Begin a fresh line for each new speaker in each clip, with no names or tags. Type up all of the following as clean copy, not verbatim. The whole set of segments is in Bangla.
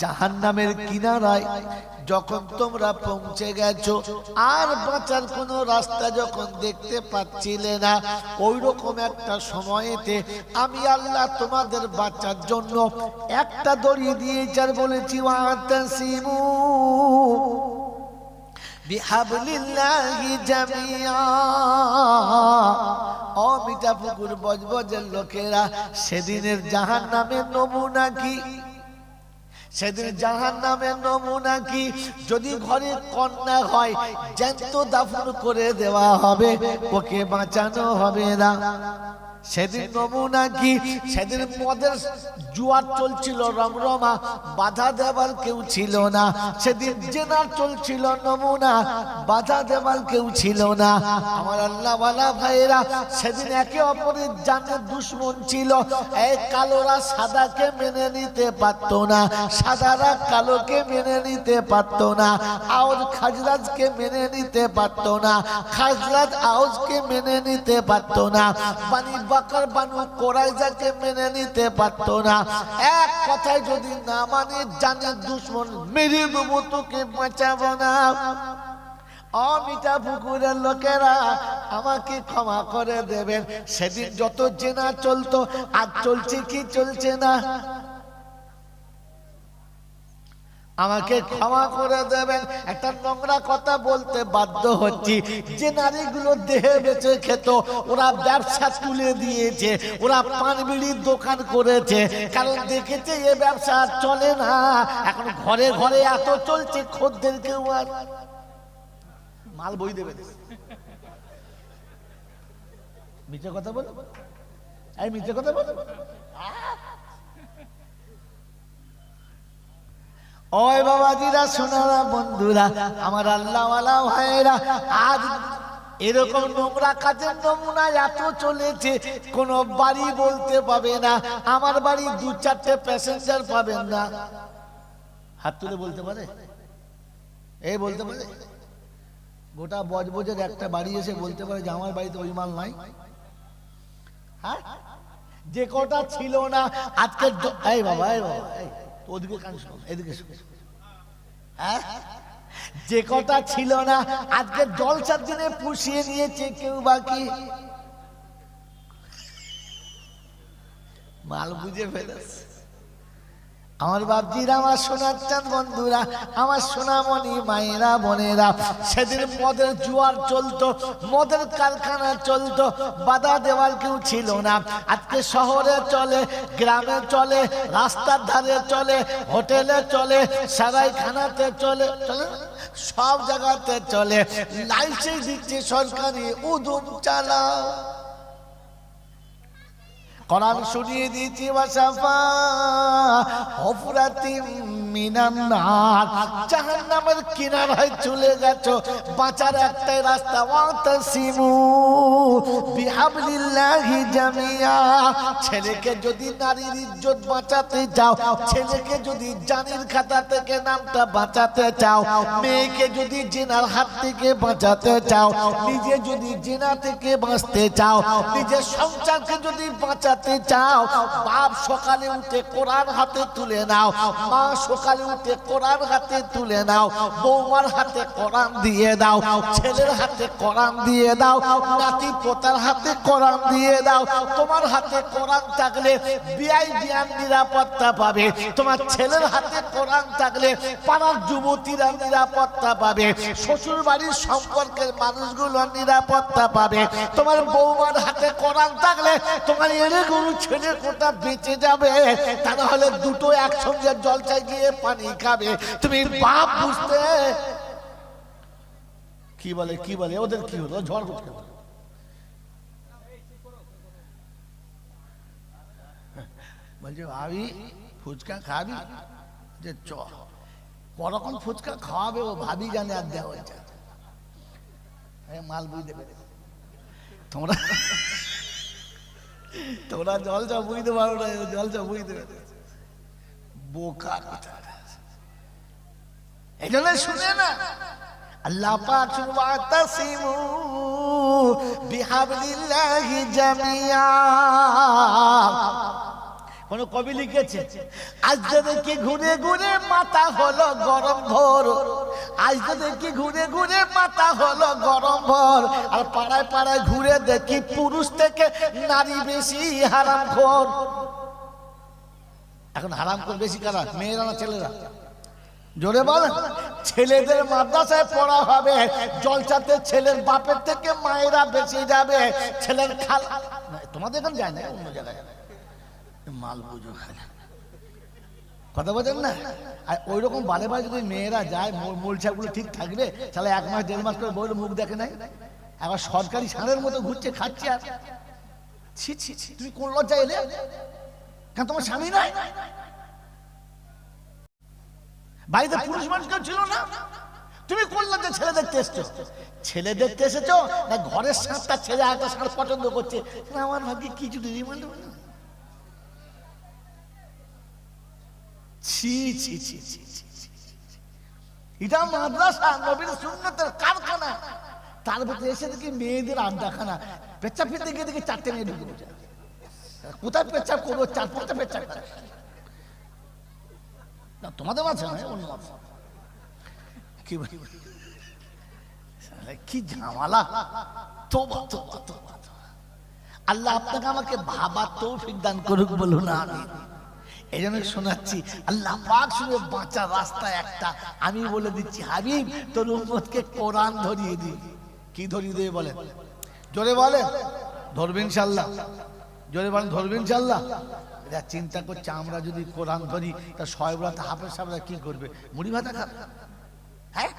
জাহান্নামের কিনারায় যখন তোমরা পৌঁছে গেছো আর বাঁচার কোনো রাস্তা যখন দেখতে পাচ্ছিলে না, ওই রকম একটা সময়তে আমি আল্লাহ তোমাদের বাঁচার জন্য একটা দড়ি দিয়েছি আর বলেছি ওয়াতাসিমু বিহাবলিল্লাহি জামিয়া। ও মিঠাপুকুর বজবজের লোকেরা, সেদিনের জাহান্নামের নমুনা কি? সেদিন জাহান্নামের নমুনা কি? যদি ঘরে কন্যা হয় জ্যান্ত দাফন করে দেওয়া হবে, ওকে বাঁচানো হবে না। সেদিন নমুনা কি? সেদিন মদের জুয়ার চলছিল রমরমা, বাধা দেবার কেউ ছিল না। সেদিন জেনার চলছিল নমুনা, বাধা দেবার কেউ ছিল না। আমার আল্লাহওয়ালা ভাইরা, সেদিন একে অপরের জানের দুশ্মন ছিল। এই কালোরা সাদাকে মেনে নিতে পারত না, সাদারা কালোকে মেনে নিতে পারত না, আউস খাজরাজকে মেনে নিতে পারত না, খাজরাজ আউসকে মেনে নিতে পারত না, বানি বাকর বানু কোরাইজাকে মেনে নিতে পারত না। এক কথায় যদি না মানে জানের দুশ্মন মেরে দেবো, তোকে বাঁচাবো না। মিঠাপুকুরের লোকেরা, আমাকে ক্ষমা করে দেবেন। সেদিন যত জেনা চলতো, আজ চলছে কি চলছে না? আমাকে ক্ষমা করে দেবেন, একটা নোংরা কথা বলতে বাধ্য হচ্ছি। যে নারীগুলো দেহে বেঁচে খেত, ওরা ব্যবসা তুলে দিয়েছে, ওরা পান বিড়ির দোকান করেছে, কারণ দেখেছে এ ব্যবসা চলে না। এখন ঘরে ঘরে এত চলছে, খদ্দের কেউ আর মাল বই দেবে। মিথ্যে কথা বল, এই মিথ্যে কথা বল। ওই বাবাজিরা, সোনারা, বন্ধুরা, আমার আল্লাহওয়ালা ভাইরা, আজ এরকম নোংরা কাজের নমুনা এত চলেছে, কোন বাড়ি বলতে পাবে না আমার বাড়ি 2-4টে প্যাসেঞ্জার পাবেন না। হাত তুলে বলতে পারে? এই বলতে পারে? গোটা বজবজের একটা বাড়ি এসে বলতে পারে যে আমার বাড়িতে ওই মাল নাই? হ্যাঁ, যে কটা ছিল না আজকে, এই বাবা, এই বাবা, ওদিকে কান শোনো, এদিকে শোনো। হ্যাঁ, যে কটা ছিল না আজকে জলসার দিনে পুষিয়ে নিয়েছে কেউ বাকি। মাল বুঝে ফেলেছে। আমার বাপজিরা, আমার সোনার চাঁদ বন্ধুরা, আমার সোনামণি মায়েরা, বোনেরা, সেদিন মদের জুয়ার চলতো, মদের কারখানা চলতো, বাধা দেওয়ার কেউ ছিল না। আজকে শহরে চলে, গ্রামে চলে, রাস্তার ধারে চলে, হোটেলে চলে, সারাইখানাতে চলে, সব জায়গাতে চলে। লাইসেন্স দিচ্ছে সরকারি, উদুম চালা। কোরআন শুনিয়ে দিয়েছি, ওয়াসাফা হুফরাতিম মিনান নার, জাহান্নামের কিনারায় চলে গেছো, বাঁচার একটাই রাস্তা, ওয়াতাসিমু বিহাবলিল্লাহি জামিয়া। ছেলেকে যদি নারীর ইজ্জত বাঁচাতে চাও, ছেলেকে যদি জানির খাতা থেকে নামটা বাঁচাতে চাও, মেয়েকে যদি জিনার হাত থেকে বাঁচাতে চাও, নিজে যদি জিনা থেকে বাঁচতে চাও, নিজের সংসারকে যদি বাঁচাতে চাও, বাপ সকালে উঠে কোরআন হাতে তুলে নাও, মা সকালে উঠে কোরআন হাতে তুলে নাও, বৌমার হাতে কোরআন দিয়ে দাও, ছেলের হাতে কোরআন দিয়ে দাও, নাতি পোতার হাতে কোরআন দিয়ে দাও। তোমার হাতে কোরআন থাকলে বিয়াই বিয়ান নিরাপত্তা পাবে, তোমার ছেলের হাতে কোরআন থাকলে পাড়ার যুবতীরা নিরাপত্তা পাবে, শ্বশুর বাড়ির সম্পর্কের মানুষগুলো নিরাপত্তা পাবে। তোমার বৌমার হাতে কোরআন থাকলে তোমার এনে গরু ছেলে কোটা বেঁচে যাবে, তা না হলে দুটো একসঙ্গে জলসায় গিয়ে পানি খাবে। তুমি বাপ বুঝতে কি বলে, কি বলে ওদের কি হলো, ঝড় করতে বলছে ভাবি ফুচকা খাবি, যে চ কখন ফুচকা খাওয়াবে ও ভাবি জানে, আর দেওয়া হয়েছে মাল বুঝতে পেরে। তোমরা তোমরা জলসা বুঝতে পারো না, জলসা বুঝতে পেরে বোকা। এই জন্য শুনে না আল্লাহ পাক ওয়াতাসিমু বিহাবলিল্লাহি জামিয়া। কোন কবি লিখেছে, আজ দেখি ঘুরে ঘুরে মাথা হলো গরম ভোর, আজ দেখি ঘুরে ঘুরে মাথা হলো গরম ভোর, আর পাড়ায় পাড়ায় ঘুরে দেখি পুরুষ থেকে নারী বেশি হারামখোর। এখন হারামখোর বেশি কারা, মেয়েরা না ছেলেরা? জোরে বলেন। ছেলেদের মাদ্রাসায় পড়া হবে, জলসাতে ছেলের বাপের থেকে মায়েরা বেঁচে যাবে, ছেলের খালা। তোমাদের এখানে যায় না, অন্য জায়গায় মাল বুঝো খালা, কথা বলেন না। আর ওই রকম বারে বারে যদি মেয়েরা যায়, মূলছাগুলো ঠিক থাকবে? তাহলে 1 মাস 1.5 মাস করে বইলে মুখ দেখে নাই, আবার সরকারি ষাঁড়ের মতো ঘুরছে খাচ্ছে। আর ছি ছি ছি, তুমি কোন লজ্জা এলে? কেন তোমার স্বামী নাই? বাড়িতে পুরুষ মানুষ কেউ ছিল না? তুমি কোন লজ্জা ছেলে দেখতে এসছো? ছেলে দেখতে এসেছো না ঘরের 7টা ছেলে 8টা ষাঁড় পছন্দ করছে? আমার ভাগ্যে কিছু রিমান্ড হবে না। ছি ছি ছি ছি ছি, এটা মাদ্রাসা, নবীর সুন্নতের কারখানা। তার ভিতরে এসে দেখি মেয়েদের আড্ডাখানা। পেচ্ছাপ ফিরতে গিয়ে দেখি 4টে মেয়ে ঢুকে পড়ছে। কোথায় পেচ্ছাপ করবো? 4-5টা পেচ্ছাপ করে। না তোমাদের মাঝে নয়, অন্য মাঝে। কি কি ঝামেলা! তোবা তোবা তোবা। আল্লাহ আপনাকে আমাকে ভাবার তৌফিক দান করুক, বলুন আমিন। এই জন্য শোনাচ্ছি, আল্লাহ পাক শুনে বাঁচার রাস্তা একটা। আমি বলে দিচ্ছি, হাবিব তোর উম্মতকে কোরআন ধরিয়ে দি। কি ধরিয়ে দেবে বলেন? জোরে বলেন, ধরবেন ইনশাআল্লাহ। জোরে বলেন, ধরবেন ইনশাআল্লাহ। এটা চিন্তা করছে, আমরা যদি কোরআন ধরি তা শয়েবরাতে হাফেজ সাহেবরা কি করবে? মুড়ি ভাতা খাবে? হ্যাঁ,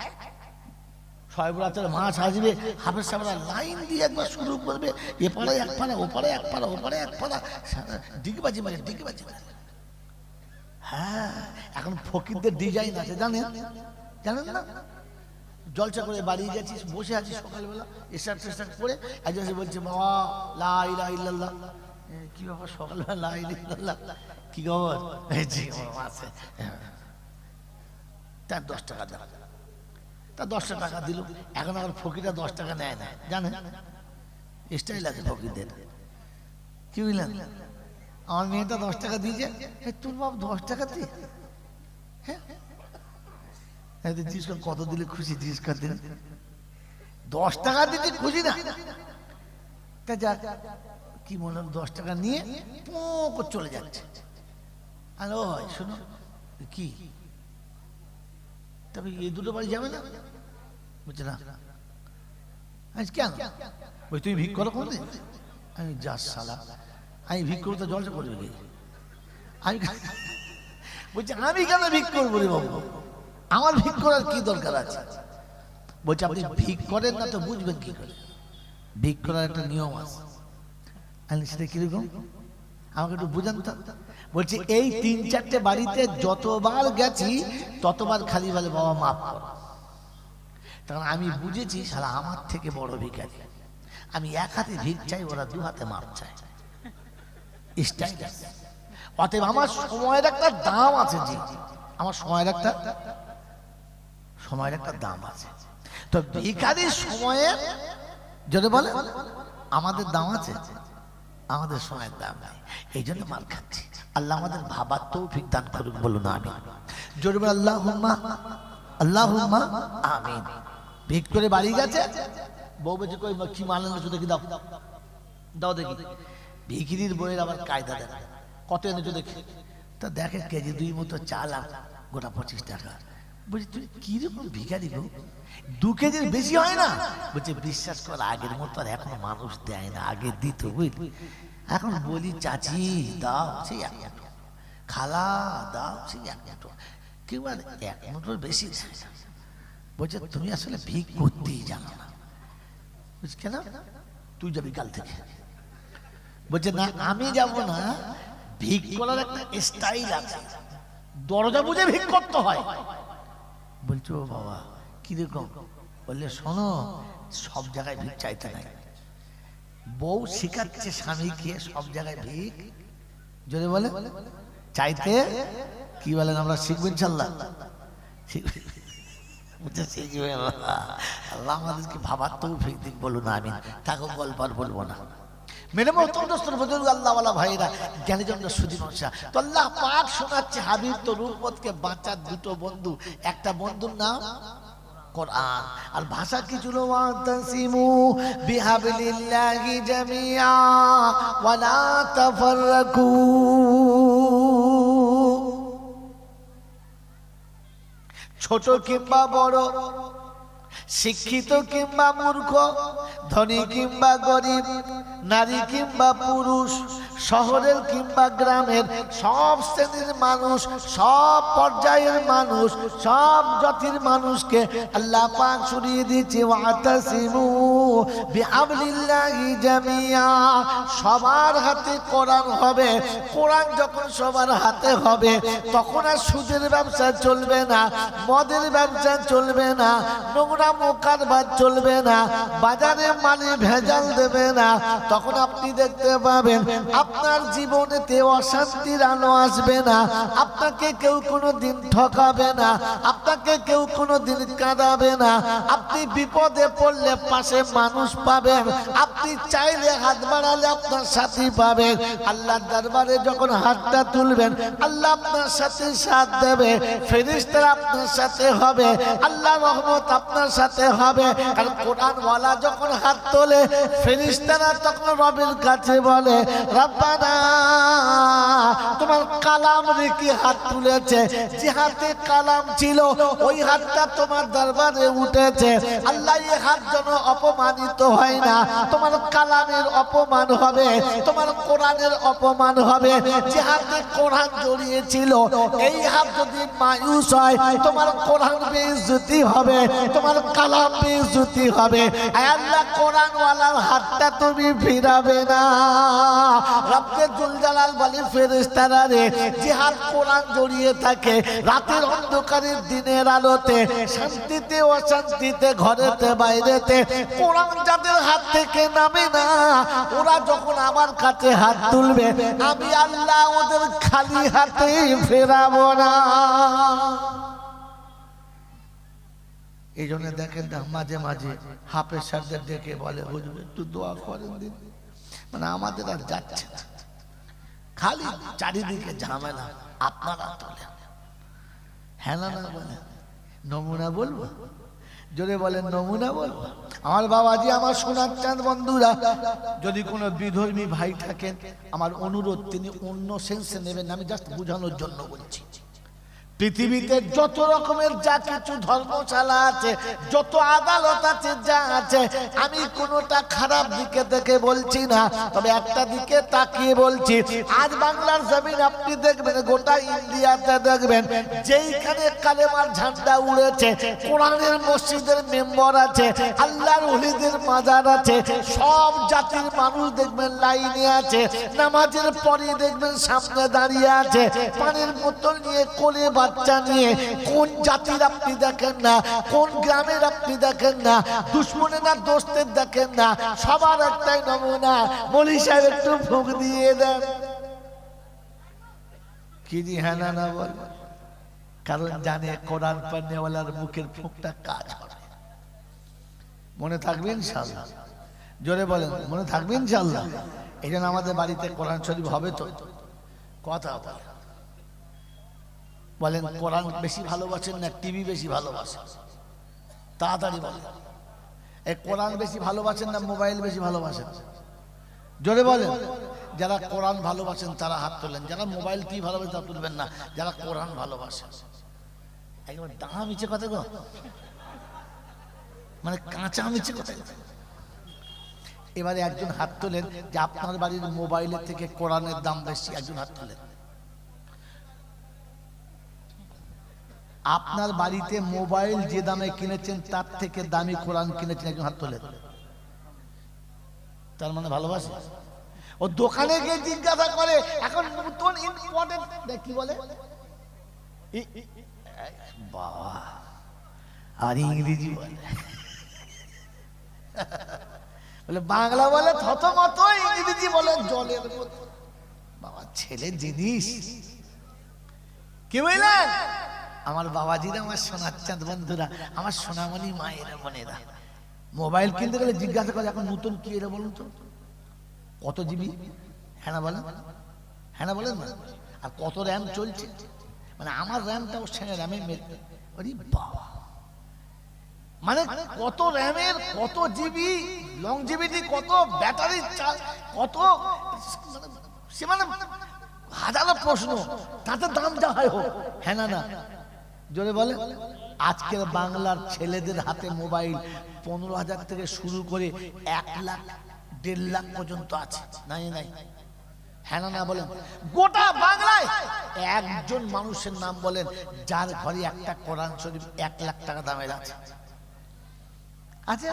শয়েবরাতের মাছ আসবে, হাফেজ সাহেবরা লাইন দিয়ে একবার শুরু করবে, এপারে এক পাড়া, ওপারে এক পাড়া, ওপারে এক পাড়া, ডিগবাজি মারে ডিগবাজি মারে। হ্যাঁ, এখন ফকিরদের ডিজাইন আছে, জানেন? জানেন না? জলসা করে বাড়ি গেছি, বসে আছি সকালবেলা, এসার টেসার করে একজন বলছে, বাবা লা ইলাহা ইল্লাল্লাহ। কি ব্যাপার সকালবেলা লা ইলাহা ইল্লাল্লাহ? কি খবর? আছে। তার 10 টাকা দাও। তা 10টা টাকা দিল। এখন আবার ফকিরা 10 টাকা নেয় না, জানেন? স্টাইল আছে ফকিরদের। কি বুঝলেন? আমার মেয়েটা 10 টাকা দিয়েছে, তোর বাপ 10 টাকা দিয়ে? হ্যাঁ, জিজ্ঞেস কর কত দিলে খুশি, জিজ্ঞেস কর দিন। 10 টাকা দিতে খুশি না? তা যাক, কি মনে হল 10 টাকা নিয়ে পোঁ চলে যাচ্ছে। আর ওই শোনো, কি তবে এই দুটো বাড়ি যাবে না? বুঝছে না? আজ কেন? বলছি তুমি ভিক করো কোনদিন? আমি যা শালা, আমি ভিক করবো তো জলসা করবে কি? আমি বলছি আমি কেন ভিক করবো রে বাবু? আমার ভিক করার কি দরকার আছে? বলছে আপনি ভিক করেন না তো বুঝবেন কি করে? ভিক করার একটা নিয়ম আছে। আমি সেটা কিরকম আমাকে একটু বুঝান তো। বলছে এই 3-4টে বাড়িতে যতবার গেছি ততবার খালি বলে বাবা মাফ করো। তখন আমি বুঝেছি শালা আমার থেকে বড় ভিখারি। আমি এক হাতে ভিক চাই, ওরা 2 হাতে মাপ চায়। অতএব আমার সময়ের একটা দাম আছে। জি, আমার সময়ের একটা দাম আছে। তো ভিখারির সময়ের যদি বলে আমাদের দাম আছে, আমাদের সময়ের দাম নাই, এই জন্য মাল খাচ্ছি। আল্লাহ আমাদের ভাবার তৌফিক দান করুন, বলুন আমিন। জোরে বলে আল্লাহুম্মা আল্লাহুম্মা আমিন। ভিক করে বাড়ি গেছে, বউ বেঁচে কই কি মাল এনেছো দেখি, দাও দাও দেখি। ভিখিরির বইয়ের আবার কায়দা দেয়, কত এনেছো দেখি। তা দেখে কেজি 2 মতো চাল আর গোটা 25 টাকা। বলছি তুই কিরকম ভিখারি গো, 2 কেজির বেশি হয় না? বলছে বিশ্বাস কর আগের মতো আর এখন মানুষ দেয় না, আগে দিত বুঝলি। এখন বলি চাচি দাও, সেই 1 মুঠো, খালা দাও, সেই 1 মুঠো, কেউ আর 1 মুঠোর বেশি দেয় না। বলছে তুমি আসলে ভিক করতেই জানো না। বুঝ কেন? তুই যাবি কাল থেকে। বলছে না আমি যাব না, ভিক করার একটা স্টাইল আছে, দরজা বুঝে ভিক করতে হয়। বলছো বাবা কিরকম? বললে শোনো, সব জায়গায় ভিক চাইতে নাই। বউ শিখাচ্ছে স্বামীকে সব জায়গায় ভিক যদি বলে চাইতে। কি বলেন? আমরা শিখবো ইনশাল্লাহ। আল্লাহ আমাদেরকে ভাবার তৌফিক দিক, বলুন আমিন। তাকে গল্প আর বলবো না। মেরে মোহতরম বুজুর্গ আল্লাহওয়ালা ভাইরা জ্ঞানীজন সুদী মানুষ তো আল্লাহ পাক শোনাচ্ছে হাবিব তোর উম্মতকে বাঁচার দুটো বন্ধু, একটা বন্ধুর নাম কোরআন আর ভাষা কি ছিল ওয়াতাসিমু বিহাবলিল্লাহি জামিআ ওয়া লা তাফাররাকু। ছোট কিংবা বড়, শিক্ষিত কিংবা মূর্খ, ধনী কিংবা গরিব, নারী কিংবা পুরুষ, শহরের কিংবা গ্রামের, সব শ্রেণীর মানুষ, সব পর্যায়ের মানুষ, সব জাতির মানুষকে আল্লাহ পাক শুনিয়ে দিয়েছে ওয়াতাসিমু বিহাবলিল্লাহি জামিআ। সবার হাতে কোরআন হবে। কোরআন যখন সবার হাতে হবে তখন আর সুদের ব্যবসা চলবে না, মদের ব্যবসা চলবে না, নোংরা মুকারবার চলবে না, বাজারে মালে ভেজাল দেবে না। তখন আপনি দেখতে পাবেন আপনার জীবনেতে অশান্তির আলো আসবে না, আপনাকে কেউ কোনোদিন ঠকাবে না, আপনাকে কেউ কোনোদিন কাঁদাবে না। আপনি বিপদে পড়লে পাশে মানুষ পাবেন, আপনি চাইলে হাত বাড়ালে আপনার সাথী পাবেন। আল্লাহর দরবারে যখন হাতটা তুলবেন আল্লাহ আপনার সাথে সাথ দেবে, ফেরেশতারা আপনার সাথে হবে, আল্লাহর রহমত আপনার সাথে হবে। কারণ কোরআনওয়ালা যখন হাত তোলে ফেরেশতারা তখন রবের কাছে বলে রব্বানা তোমার কালাম রেখে হাত তুলেছে, যে হাতে কালাম ছিল ওই হাতটা তোমার দরবারে উঠেছে। আল্লাহ এই হাত যেন অপমানিত হয় না, তোমার কালামের অপমান হবে, তোমার কোরআনের অপমান হবে। যে হাতে কোরআন জড়িয়েছিল এই হাত যদি মায়ুস হয় তোমার কোরআন বেইজ্জতি হবে, তোমার কালাম বেইজ্জতি হবে। আল্লাহ কোরআনওয়ালার হাতটা তুমি ফিরাবে না। রব্বে জুল জালাল বলে ফেরেশতারা রে, যে হাত কোরআন জড়িয়ে থাকে রাতের অন্ধকারের দিনের আলোতে, শান্তিতে অশান্তিতে, ঘরেতে বাইরেতে, কোরআন যাদের হাত থেকে নামে না ওরা যখন আমার কাছে হাত তুলবে আমি আল্লাহ ওদের খালি হাতে ফেরাবো না। এই জন্য দেখেন না মাঝে মাঝে হাফেজ সাহেবদের ডেকে বলে হুজুর একটু দোয়া করেন দিন, মানে আমাদের আর যাচ্ছে না, খালি চারিদিকে ঝামেলা। আপনারা তোলেন, হ্যাঁ না বলেন, নমুনা বলবো, জোরে বলেন নমুনা বলবো। আমার বাবাজি, আমার সোনার চাঁদ বন্ধুরা, যদি কোনো বিধর্মী ভাই থাকেন আমার অনুরোধ তিনি অন্য সেন্সে নেবেন, আমি জাস্ট বোঝানোর জন্য বলছি। পৃথিবীতে যত রকমের যা কিছু ধর্মশালা আছে, যত আদালত আছে, যা আছে, আমি কোনোটা খারাপ দিকে থেকে বলছি না, তবে একটা দিকে তাকিয়ে বলছি। আজ বাংলার জমিন আপনি দেখবেন, গোটা ইন্ডিয়াতে দেখবেন যেইখানে কালেমার ঝান্ডা উড়েছে, কোরআনের মসজিদের মেম্বার আছে, আল্লাহর ওলিদের মাজার আছে, সব জাতির মানুষ দেখবেন লাইনে আছে, নামাজের পরে দেখবেন সামনে দাঁড়িয়ে আছে, পানির বোতল নিয়ে কোলে বাচ্চা নিয়ে। কোন জাতির আপনি দেখেন না, কোন গ্রামের আপনি দেখেন না, দুশ্মনে না দোস্তের দেখেন না, সবার একটাই নমুনা, মৌলী সাহেব একটু ফুঁক দিয়ে দেন। কি জি হ্যাঁ না বল, কারণ জানে কোরআন পড়নেওয়ালার মুখের ফুঁকটা কাজ হবে। মনে থাকবে ইনশাআল্লাহ, জোরে বলেন মনে থাকবে ইনশাআল্লাহ। এই জন্য আমাদের বাড়িতে কোরআন শরীফ হবে তো, কথা বলেন কোরআন বেশি ভালোবাসেন না টিভি বেশি ভালোবাসেন? তাড়াতাড়ি বলেন, এই কোরআন বেশি ভালোবাসেন না মোবাইল বেশি ভালোবাসেন? জোরে বলেন। যারা কোরআন ভালোবাসেন তারা হাত তোলেন, যারা মোবাইল টিভি ভালোবাসেন তা তুলবেন না, যারা কোরআন ভালোবাসেন। একবার দাম মিছে কথা গো, মানে কাঁচা মিছে কথা। এবারে একজন হাত তোলেন যে আপনার বাড়ির মোবাইলের থেকে কোরআনের দাম বেশি, একজন হাত তোলেন। আপনার বাড়িতে মোবাইল যে দামে কিনেছেন তার থেকে দামি কোরআন কিনেছেন, একজন হাত তোলেন। তার মানে ভালোবাসে। ও দোকানে গিয়ে জিজ্ঞাসা করে এখন নতুন ইম্পোর্টেড কি বলে বাবা, আর ইংরেজি বলে, বলে বাংলা বলে থতমত, ইংরেজি বলে জলের মতো। বাবা ছেলে জিনিস কি বললেন? আমার বাবাজিরা, আমার সোনার চাঁদ বন্ধুরা, আমার সোনামণি মায়েরা বোনেরা, মোবাইল কিনতে গেলে জিজ্ঞাসা করে এখন নতুন কি এরা বলুন তো, কত জিবি? হ্যাঁ না বলেন, হ্যাঁ না বলেন না। আর কত র্যাম চলছে, মানে আমার র্যামটা ওর সঙ্গে র্যামে বাবা, মানে কত র্যামের, কত জিবি লংজিভিটি, কত ব্যাটারি চার্জ, কত, সে মানে হাজারো প্রশ্ন, তাতে দাম যা হয় হোক। হ্যাঁ না না, জোরে বলে। আজকের বাংলার ছেলেদের হাতে মোবাইল 15,000 থেকে শুরু করে 1 লাখ 1.5 লাখ পর্যন্ত আছে, নাই নাই? হ্যাঁ না না বলেন। গোটা বাংলায় একজন মানুষের নাম বলেন যার ঘরে একটা কোরআন শরীফ 1 লাখ টাকা দামের আছে? আছে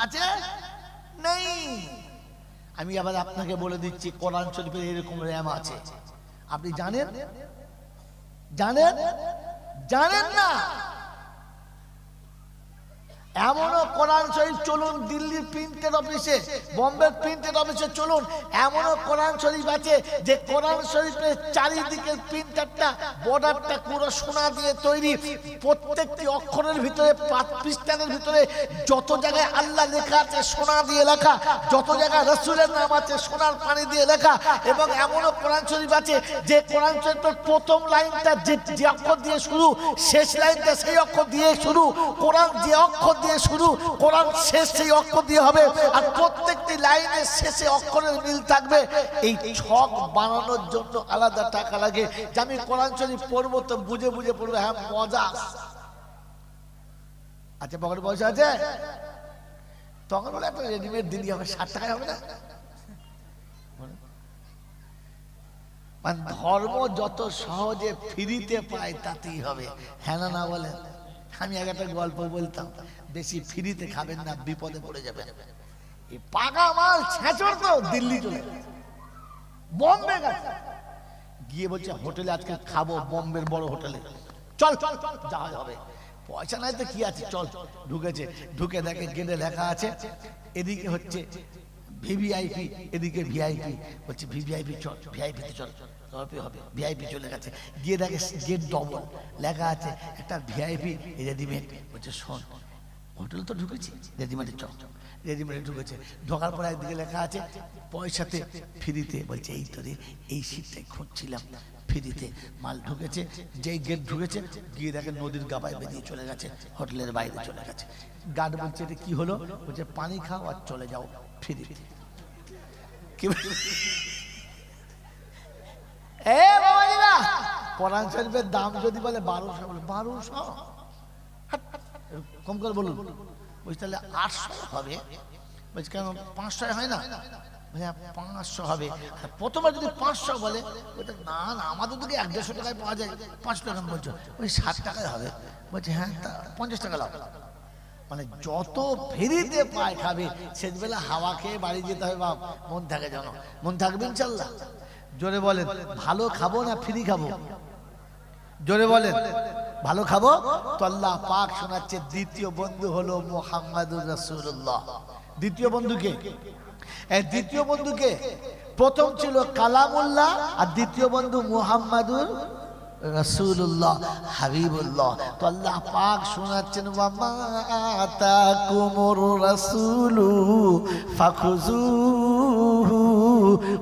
আছে? নেই। আমি আবার আপনাকে বলে দিচ্ছি, কোরআন শরীফের এরকম র্যাম আছে, আপনি জানেন? জানেন? জানেন না? এমনও কোরআন শরীফ, চলুন দিল্লির প্রিন্টের অফিসে, বোম্বের প্রিন্টের অফিসে চলুন, এমনও কোরআন শরীফ আছে যে কোরআন শরীফের চারিদিকের প্রিন্টারটা, বর্ডারটা পুরো সোনা দিয়ে তৈরি, প্রত্যেকটি অক্ষরের ভিতরে, পৃষ্ঠানের ভিতরে যত জায়গায় আল্লাহ লেখা আছে সোনা দিয়ে লেখা, যত জায়গায় রাসূলের নাম আছে সোনার পানি দিয়ে লেখা। এবং এমনও কোরআন শরীফ আছে যে কোরআন শরীফের প্রথম লাইনটা যে অক্ষর দিয়ে শুরু, শেষ লাইনটা সেই অক্ষর দিয়ে শুরু, কোরআন যে অক্ষর দিয়ে শুরু, কোরআন শেষ সেই অক্ষর দিয়ে হবে, আর প্রত্যেকটি লাইনের শেষে অক্ষরের মিল থাকবে। এই ছক বানানোর জন্য আলাদা টাকা লাগে। যে আমি কোরআন শরীফ পড়বো তো বুঝে বুঝে পড়বো, হ্যাঁ মজা আচ্ছা, পকেটে পয়সা আছে, তখন বলে একটা রেডিমেড দিনই হবে, 60 টাকায় হবে না? মানে ধর্ম যত সহজে ফ্রিতে পায় তাতেই হবে। হ্যাঁ না না বলে। আমি একটা গল্প বলতাম, বেশি ফ্রিতে খাবেন না, বিপদে পড়ে যাবেন। এই পাকা মাল ছেঁচড় তো দিল্লি চলে বোম্বে গেছে, গিয়ে বলছে হোটেলে আজকে খাবো, বোম্বের বড় হোটেলে, চল চল যাওয়া হবে। পয়সা নাই তো কি আছে, চল। ঢুকেছে, ঢুকে দেখে গেটে লেখা আছে এদিকে হচ্ছে ভিভিআইপি, এদিকে ভিআইপি। বলছে ভিভিআইপি চল, ভিআইপিতে চল, হবে। ভিআইপি চলে গেছে, গিয়ে দেখে গেট ডবল, লেখা আছে একটা ভিআইপি রেডিমেড। বলছে শোন, হোটেল তো ঢুকেছি, রেডিমেডে চল। রেডিমেডে ঢুকেছে, ঢোকার পর একদিকে লেখা আছে পয়সাতে ফ্রিতে। বলছে এই তো রে, এই সিটটাই খুঁজছিলাম, ফ্রিতে মাল ঢুকেছে। যেই গেট ঢুকেছে, গিয়ে দেখে নদীর গাবায় বেরিয়ে চলে গেছে, হোটেলের বাইরে চলে গেছে। গার্ড বলছে এটা কি হলো? বলছে পানি খাও আর চলে যাও ফ্রিতে। কি কোরআন শরীফের দাম যদি বলে 1200, বলে 1200 কম করে বলুন। বলছি তাহলে 800 হবে। বলছি কেন 500 হয় না? 500 হবে। প্রথমে যদি 500 বলে, ওইটা না না আমাদের দিকে 150 টাকায় পাওয়া যায়, 5 টাকা বলছো, ওই 60 টাকায় হবে। বলছে হ্যাঁ 50 টাকা লাভ। মানে যত ফ্রিতে পায় খাবে, শেষবেলা হাওয়া খেয়ে বাড়ি যেতে হবে। বাপ মন থাকে যেন, মন থাকবে ইনশাল্লাহ। জোরে বলেন, ভালো খাবো না ফ্রি খাবো? জোরে বলেন, ভালো খাবো তো আল্লাহ পাক শোনাচ্ছে দ্বিতীয় বন্ধু হলো মুহাম্মাদুর রাসূলুল্লাহ। দ্বিতীয় বন্ধুকে, দ্বিতীয় বন্ধুকে, প্রথম ছিল কালামুল্লাহ আর দ্বিতীয় বন্ধু মুহাম্মাদুর রাসূলুল্লাহ হাবিবুল্লাহ। তো আল্লাহ পাক শোনাচ্ছেন ওয়া মা আতাকুমুর রাসূলু ফাখুযুহু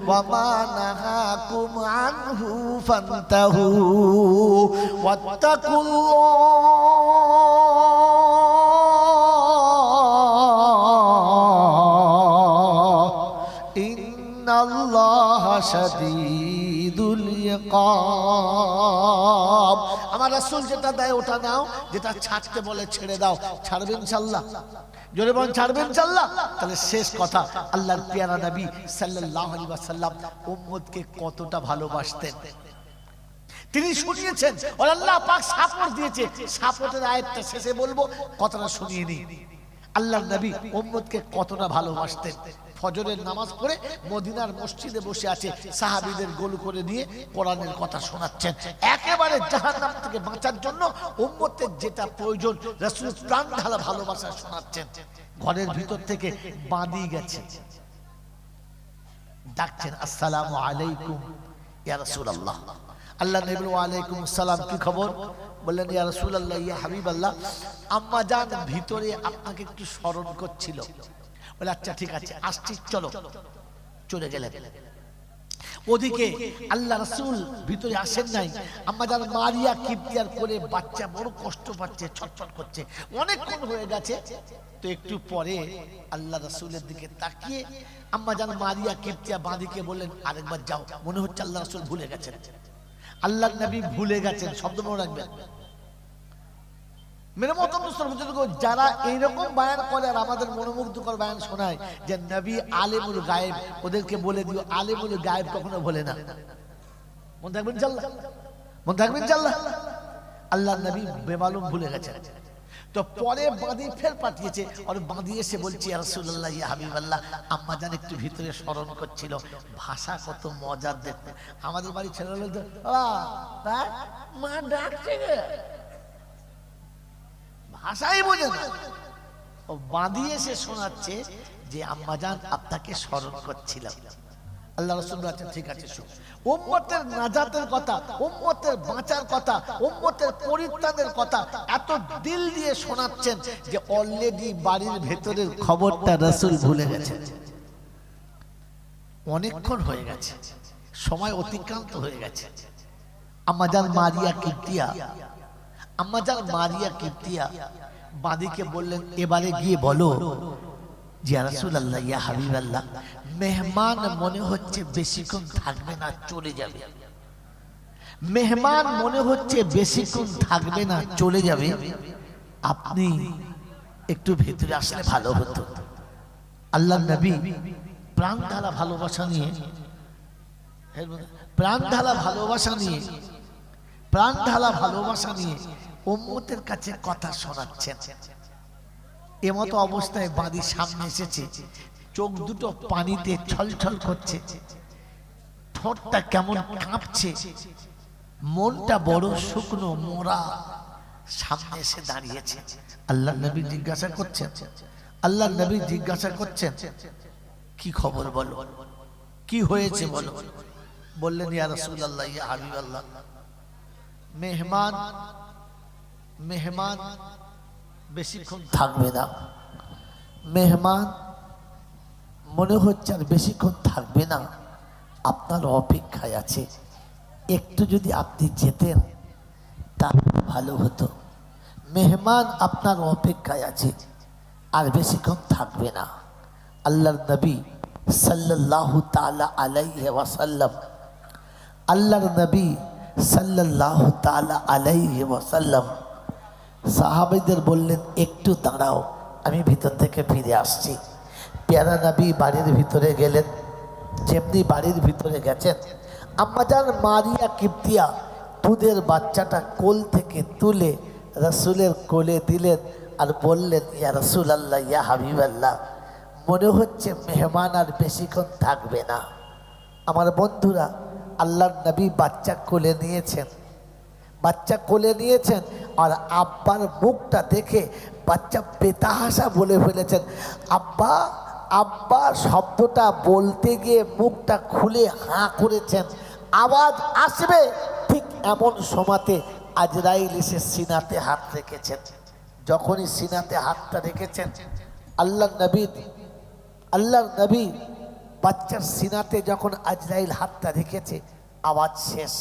ওয়া মা নাহাকুম আনহু ফান্তাহু ওয়াত্তাকুল্লাহ ইন্নাল্লাহা শাদীদুল ইকাব। আমার রাসূল যেটা দেয় ওটা নাও, যেটা ছাড়তে বলে ছেড়ে দাও। ছাড়বেন ইনশাআল্লাহ? জোরে বলেন ছাড়বেন ইনশাআল্লাহ? তাহলে শেষ কথা, আল্লাহর প্যারা নবী সাল্লাল্লাহু আলাইহি ওয়াসাল্লাম উম্মতকে কতটা ভালোবাসতেন তিনি শুনিয়েছেন। আর আল্লাহ পাক সাপোর্ট দিয়েছে। সাপোর্টের আয়াতটা শেষে বলবো, কথাটা শুনিয়ে নিই। আল্লাহর নবী উম্মতকে কতটা ভালোবাসতেন। ফজরের নামাজ পড়ে মদিনার মসজিদে বসে আছে, সাহাবীদের গোল করে নিয়ে কোরআনের কথা শোনাচ্ছেন। একেবারে জাহান্নাম থেকে বাঁচার জন্য উম্মতের যেটা প্রয়োজন, রাসূল প্রাণ ঢালা ভালোবাসা শোনাচ্ছেন। ঘরের ভিতর থেকে বাঁধি গেছে, ডাকছেন আসসালামু আলাইকুম ইয়া রাসূলুল্লাহ। আল্লাহ নবী ওয়া আলাইকুম আসসালাম, কি খবর? বললেন ইয়া রাসূলুল্লাহ ইয়া হাবিবাল্লাহ, আম্মা জান ভিতরে আপনাকে একটু স্মরণ করছিল। বলে আচ্ছা ঠিক আছে আসছি, চলো। চলে গেলেন। ওদিকে আল্লাহ রাসূল ভিতরে আসেন নাই। আম্মাজান মারিয়া কিবতিয়ার করে বাচ্চা বড় কষ্ট পাচ্ছে, ছটফট করছে, অনেকক্ষণ হয়ে গেছে। তো একটু পরে আল্লাহ রাসূলের দিকে তাকিয়ে আম্মাজান মারিয়া কিবতিয়া বাঁদিকে বললেন, আরেকবার যাও। মনে হচ্ছে আল্লাহ রাসূল ভুলে গেছেন, আল্লাহর নবী ভুলে গেছেন। শব্দ মনে রাখবেন। মেরে মতন যারা এইরকম বায়ান করে আর আমাদের মনোমুগ্ধকর বায়ান শোনায় যে নবী আলিমুল গায়েব, ওদেরকে বলে দিও আলিমুল গায়েব কখনো বলে না। মনে থাকবেন জাল্লাহ, মনে থাকবেন জাল্লাহ। আল্লাহর নবী বেমালুম ভুলে গেছেন। তো পরে বাঁধি ফের পাঠিয়েছে, আর বাঁধি এসে বলছি ইয়া রাসূলুল্লাহ ইয়া হাবিবাল্লাহ, আম্মা জান একটু ভিতরে স্মরণ করছিল। ভাষা কত মজার দেখতে। আমাদের বাড়ি ছেলে বলতো মা ডাকছে, ভাষাই বোঝে না। ও বাঁধি এসে শোনাচ্ছে যে আম্মাজান আপনাকে স্মরণ করছিলাম। আল্লাহ রাসূল বলেছেন ঠিক আছে শুন, উম্মতের নাজাতের কথা, উম্মতের বাঁচার কথা, উম্মতের পরিত্রাণের কথা এত দিল দিয়ে শোনাচ্ছেন যে অলরেডি বাড়ির ভেতরের খবরটা রাসূল ভুলে গেছেন। অনেকক্ষণ হয়ে গেছে, সময় অতিক্রান্ত হয়ে গেছে। আম্মাজান মারিয়া কিবতিয়া, আম্মাজান মারিয়া কিবতিয়া বাঁদিকে বললেন, এবারে গিয়ে বলো যে ইয়া রাসূলুল্লাহ ইয়া হাবিবাল্লাহ, মেহমান মনে হচ্ছে বেশিক্ষণ থাকবে না, চলে যাবে। মেহমান মনে হচ্ছে বেশিক্ষণ থাকবে না, চলে যাবে। আপনি একটু ভেতরে আসলে ভালো হতো। আল্লাহর নবী প্রাণ ঢালা ভালোবাসা নিয়ে, প্রাণ ঢালা ভালোবাসা নিয়ে, প্রাণ ঢালা ভালোবাসা নিয়ে উম্মতের কাছে কথা শোনাচ্ছেন। এমতো অবস্থায় বাদী সামনে এসেছে, চোখ দুটো পানিতে ছলছল করছে, ঠোঁটটা কেমন কাঁপছে, মনটা বড় শুকনো মোরা, সামনে এসে দাঁড়িয়েছে। আল্লাহর নবী জিজ্ঞাসা করছেন, আল্লাহর নবী জিজ্ঞাসা করছেন কি খবর বলো, কি হয়েছে বলো। বললেন ইয়া রাসূলুল্লাহ ইয়া হাবিবাল্লাহ, মেহমান মেহমান বেশিক্ষণ থাকবে না, মেহমান মনে হচ্ছে আর বেশিক্ষণ থাকবে না, আপনার অপেক্ষায় আছে। একটু যদি আপনি যেতেন তাহলে ভালো হতো। মেহমান আপনার অপেক্ষায় আছে, আর বেশিক্ষণ থাকবে না। আল্লাহর নবী সাল্লাল্লাহু তাআলা আলাইহি ওয়াসাল্লাম, আল্লাহর নবী সাল্লাল্লাহু তাআলা আলাইহি ওয়াসাল্লাম সাহাবাদের বললেন, একটু দাঁড়াও, আমি ভিতর থেকে ফিরে আসছি। পেয়ারা নবী বাড়ির ভিতরে গেলেন। যেমনি বাড়ির ভিতরে গেছেন, আম্মাজান মারিয়া কিবতিয়া দুধের বাচ্চাটা কোল থেকে তুলে রাসূলের কোলে দিলেন আর বললেন, ইয়া রাসূলুল্লাহ ইয়া হাবিবাল্লাহ, মনে হচ্ছে মেহমান আর বেশিক্ষণ থাকবে না। আমার বন্ধুরা, আল্লাহর নবী বাচ্চা কোলে নিয়েছেন, বাচ্চা কোলে নিয়েছেন, আর আব্বার মুখটা দেখে বাচ্চা বেতাহাসা বলে ফেলেছেন, আব্বা আব্বা শব্দটা বলতে গিয়ে মুখটা খুলে হাঁ করেছেন। আওয়াজ আসবে ঠিক এমন সময়তে আজরাইল এসে সিনাতে হাত রেখেছেন। যখনই সিনাতে হাতটা রেখেছেন, আল্লাহর নবী বাচ্চার সিনাতে যখন আজরাইল হাতটা রেখেছে, আওয়াজ শেষ।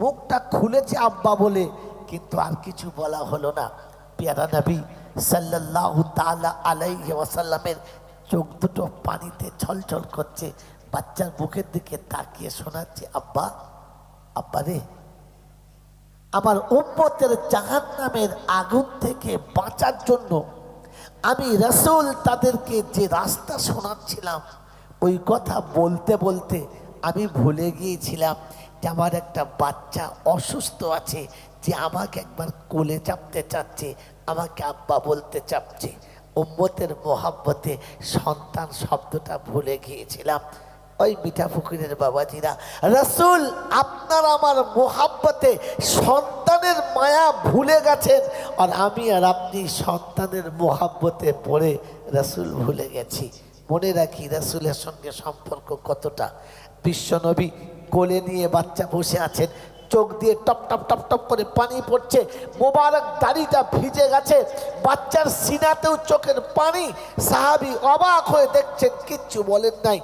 মুখটা খুলেছে আব্বা বলে, কিন্তু আর কিছু বলা হলো না। পেয়ারা নবী সাল্লাল্লাহু তাআলা আলাইহি ওয়াসাল্লামের চোখ দুটো পানিতে ছলছল করছে। বাচ্চার মুখের দিকে তাকিয়ে শোনাচ্ছে, আব্বা আব্বা রে, আমার উম্মতের জাহান্নামের আগুন থেকে বাঁচার জন্য আমি রাসূল তাদেরকে যে রাস্তা শোনাচ্ছিলাম, ওই কথা বলতে বলতে আমি ভুলে গিয়েছিলাম যে আমার একটা বাচ্চা অসুস্থ আছে, যে আমাকে একবার কোলে চাপতে চাচ্ছে, আমাকে আব্বা বলতে চাচ্ছে। উম্মতের মোহাব্বতে সন্তান শব্দটা ভুলে গিয়েছিলাম। ওই মিঠা ফকিরের বাবাজিরা, রাসূল আপনার আমার মোহাব্বতে সন্তানের মায়া ভুলে গেছেন, আর আমি আর আপনি সন্তানের মোহাব্বতে পড়ে রাসূল ভুলে গেছি। মনে রাখি রাসূলের সঙ্গে সম্পর্ক কতটা। বিশ্বনবী কোলে নিয়ে বাচ্চা বসে আছেন, চোখ দিয়ে টপ টপ টপ টপ করে পানি পড়ছে, মোবারক দাড়িটা ভিজে গেছে, বাচ্চার সিনাতেও চোখের পানি। সাহাবী অবাক হয়ে দেখছেন, কিচ্ছু বলেন নাই।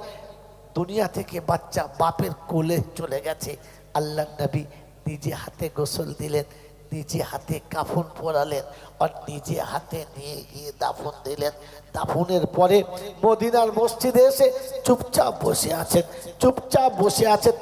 দুনিয়া থেকে বাচ্চা বাপের কোলে চলে গেছে। আল্লাহ নবী নিজে হাতে গোসল দিলেন, নিজে হাতে কাফন পরালেন আর নিজে হাতে নিয়ে গিয়ে দাফন দিলেন। দাফনের পরে মদিনার মসজিদে এসে চুপচাপ বসে আছেন, চুপচাপ বসে আছেন,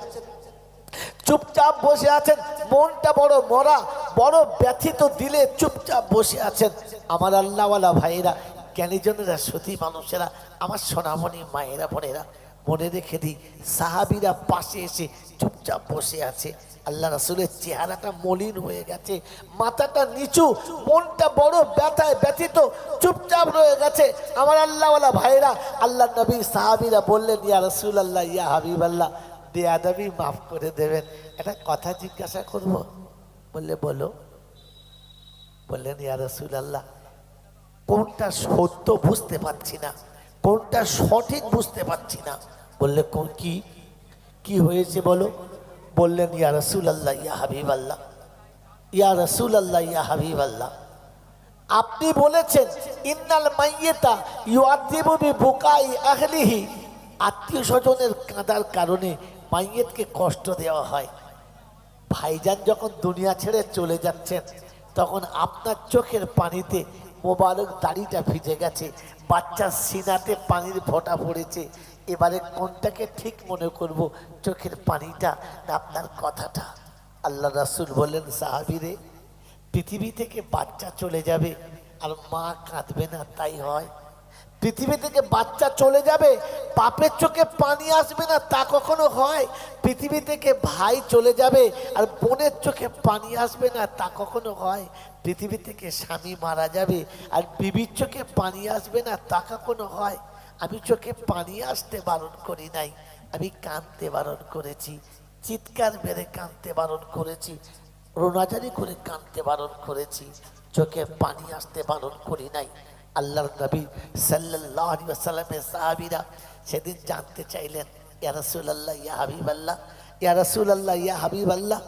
চুপচাপ বসে আছেন। মনটা বড় মরা, বড় ব্যথিত দিলে চুপচাপ বসে আছেন। আমার আল্লাহওয়ালা ভাইয়েরা, জ্ঞানীজনেরা, সতী মানুষেরা, আমার সোনামণি মায়েরা বোনেরা, মনে রেখে দিই, সাহাবীরা পাশে এসে চুপচাপ বসে আছে। আল্লাহ রাসূলের চেহারাটা মলিন হয়ে গেছে, মাথাটা নিচু, মনটা বড় ব্যথায় ব্যথিত, চুপচাপ রয়ে গেছে। আমার আল্লাহওয়ালা ভাইয়েরা, আল্লাহ নবী সাহাবীরা বললেন, ইয়া রাসূলুল্লাহ, ইয়া হাবিবাল্লাহ, বেয়াদবি মাফ করে দেবেন, একটা কথা জিজ্ঞাসা করব। বললে বলো। বললেন, ইয়া রাসূলুল্লাহ, কোনটা সত্য বুঝতে পারছি না, কোনটা সঠিক বুঝতে পারছি না। বললে কোন কি কি হয়েছে বলো। বললেন, ইয়া রাসূলুল্লাহ, ইয়া হাবিবাল্লাহ, ইয়া রাসূলুল্লাহ, ইয়া হাবিবাল্লাহ, আপনি বলেছেন ইন্নাল মাইয়িতা ইউআযিবু বিবুকাই আহলিহি, আত্মীয় স্বজনের কাঁদার কারণে মাইয়েতকে কষ্ট দেওয়া হয়। ভাইজান যখন দুনিয়া ছেড়ে চলে যাচ্ছেন, তখন আপনার চোখের পানিতে মোবারক দাড়িটা ভিজে গেছে, বাচ্চার সিনাতে পানির ফোঁটা পড়েছে। এবারে কোনটাকে ঠিক মনে করব, চোখের পানিটা না আপনার কথাটা? আল্লাহ রাসূল বললেন, সাহাবীরে, পৃথিবী থেকে বাচ্চা চলে যাবে আর মা কাঁদবে না, তাই হয়? পৃথিবী থেকে বাচ্চা চলে যাবে, বাপের চোখে পানি আসবে না, তা কখনো হয়? পৃথিবী থেকে ভাই চলে যাবে আর বোনের চোখে পানি আসবে না, তা কখনো হয়? পৃথিবী থেকে স্বামী মারা যাবে আর বিবির চোখে পানি আসবে না, তা কখনো হয়? আমি চোখে পানি আসতে বারণ করি নাই, আমি কাঁদতে বারণ করেছি, চিৎকার মেরে কাঁদতে বারণ করেছি, রোনাজারি করে কাঁদতে বারণ করেছি, চোখে পানি আসতে বারণ করি নাই। আল্লাহর নবী সাল্লাল্লাহু আলাইহি ওয়াসাল্লামের সাহাবীরা সেদিন জানতে চাইলেন, ইয়া রাসূলুল্লাহ, ইয়া হাবিবাল্লাহ, ইয়া রাসূলুল্লাহ, ইয়া হাবিবাল্লাহ,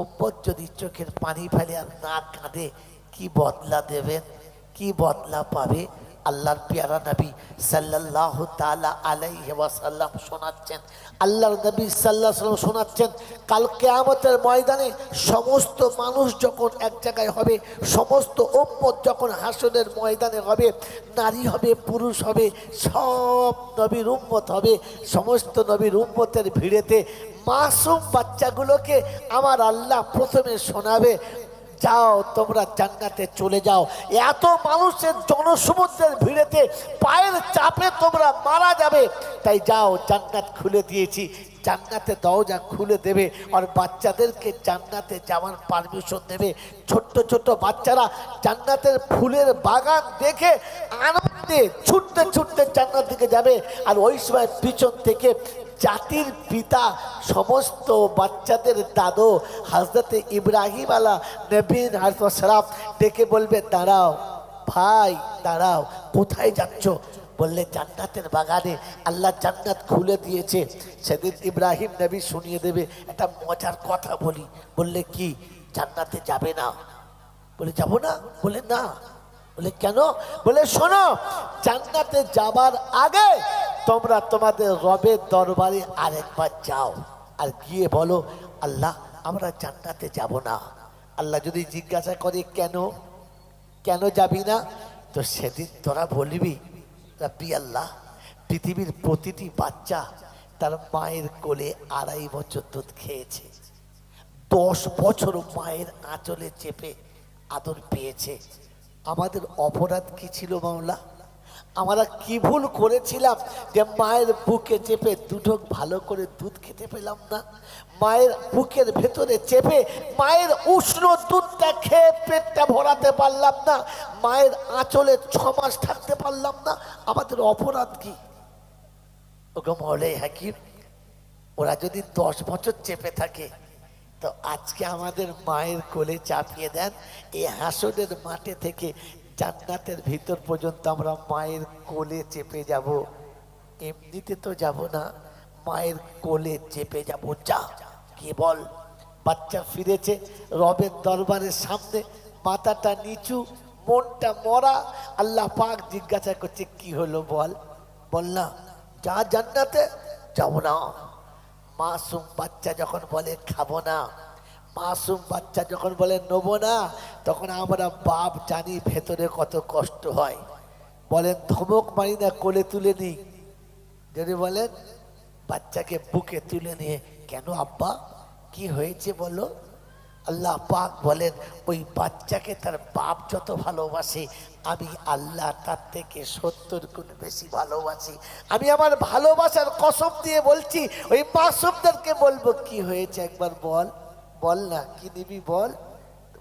উম্মত যদি চোখের পানি ফেলে আর না কাঁদে, কি বদলা দেবেন, কি বদলা পাবে? আল্লাহর পেয়ারা নবী সাল্লাল্লাহু তাআলা আলাইহি ওয়াসাল্লাম শোনাচ্ছেন, আল্লাহর নবী সাল্লাল্লাহু আলাইহি ওয়াসাল্লাম শোনাচ্ছেন, কাল কিয়ামতের ময়দানে সমস্ত মানুষ যখন এক জায়গায় হবে, সমস্ত উম্মত যখন হাসরের ময়দানে হবে, নারী হবে, পুরুষ হবে, সব নবীর উম্মত হবে। সমস্ত নবীর উম্মতের ভিড়েতে মাসুম বাচ্চাগুলোকে আমার আল্লাহ প্রথমে শোনাবে, যাও তোমরা জান্নাতে চলে যাও। এত মানুষের জনসমুদ্রের ভিড়েতে পায়ের চাপে তোমরা মারা যাবে, তাই যাও, জান্নাত খুলে দিয়েছি, জান্নাতে দরজা খুলে দেবে আর বাচ্চাদেরকে জান্নাতে যাওয়ার পারমিশন দেবে। ছোট্ট ছোট্ট বাচ্চারা জান্নাতের ফুলের বাগান দেখে আনন্দে ছুটতে ছুটতে জান্নাত দিকে যাবে। আর ওই সময় পিছন থেকে জাতির পিতা সমস্ত বাচ্চাদের দাদু হযরত ইব্রাহিম আলা নবীন আলাইহিসসালাম ডেকে বলবে, দাঁড়াও ভাই, দাঁড়াও, কোথায় যাচ্ছ? বললে, জান্নাতের বাগানে, আল্লাহ জান্নাত খুলে দিয়েছে। সেদিন ইব্রাহিম নবী শুনিয়ে দেবে। একটা মজার কথা বলি। বললে, কি জান্নাতে যাবে না? বলে, যাব না? বলে, না। বলে, কেন? বলে, শোনো, জান্নাতে যাবার আগে তোমরা তোমাদের রবের দরবারে আরেকবার যাও আর গিয়ে বলো, আল্লাহ, আমরা জান্নাতে যাব না। আল্লাহ যদি জিজ্ঞাসা করে, কেন কেন যাবি না? তো সেদিন তোরা বলবি, রাব্বি আল্লাহ, পৃথিবীর প্রতিটি বাচ্চা তার মায়ের কোলে 2.5 বছর দুধ খেয়েছে, 10 বছর মায়ের আঁচলে চেপে আদর পেয়েছে। আমাদের অপরাধ কি ছিল মাওলা? আমরা কি ভুল করেছিলাম যে মায়ের বুকে চেপে দুধক ভালো করে দুধ খেতে পেলাম না? মায়ের বুকের ভেতরে চেপে মায়ের উষ্ণ দুধটা খেয়ে পেটটা ভরাতে পারলাম না? মায়ের আঁচলে 6 মাস থাকতে পারলাম না? আমাদের অপরাধ কি? ওগো মওলাই হাকিম, ওরা যদি 10 বছর চেপে থাকে, তো আজকে আমাদের মায়ের কোলে চাপিয়ে দেন, এই হাসরের মাঠে থেকে জান্নাতের ভিতর পর্যন্ত আমরা মায়ের কোলে চেপে যাব। এমনিতে তো যাব না, মায়ের কোলে চেপে যাব। যা, কে বল? বাচ্চা ফিরেছে রবের দরবারের সামনে, মাথাটা নিচু, মনটা মরা। আল্লাহ পাক জিজ্ঞাসা করছে, কি হলো বল? বল না, যা জান্নাতে, যাবো না। মাসুম বাচ্চা যখন বলে খাবো না, মাসুম বাচ্চা যখন বলে নেবো না, তখন আমরা বাপ জানি ভেতরে কত কষ্ট হয়। বলেন ধমক মারি না, কোলে তুলে নিই। যদি বলেন বাচ্চাকে বুকে তুলে নিয়ে, কেন আব্বা কি হয়েছে বলো? আল্লাহ পাক বলেন ওই বাচ্চাকে তার বাপ যত ভালোবাসে, আমি আল্লাহ তার থেকে 70 গুণ বেশি ভালোবাসি। আমি আমার ভালোবাসার কসম দিয়ে বলছি, ওই মাসুমদেরকে বলবো কি হয়েছে একবার বল, বল না কি নিবি বল।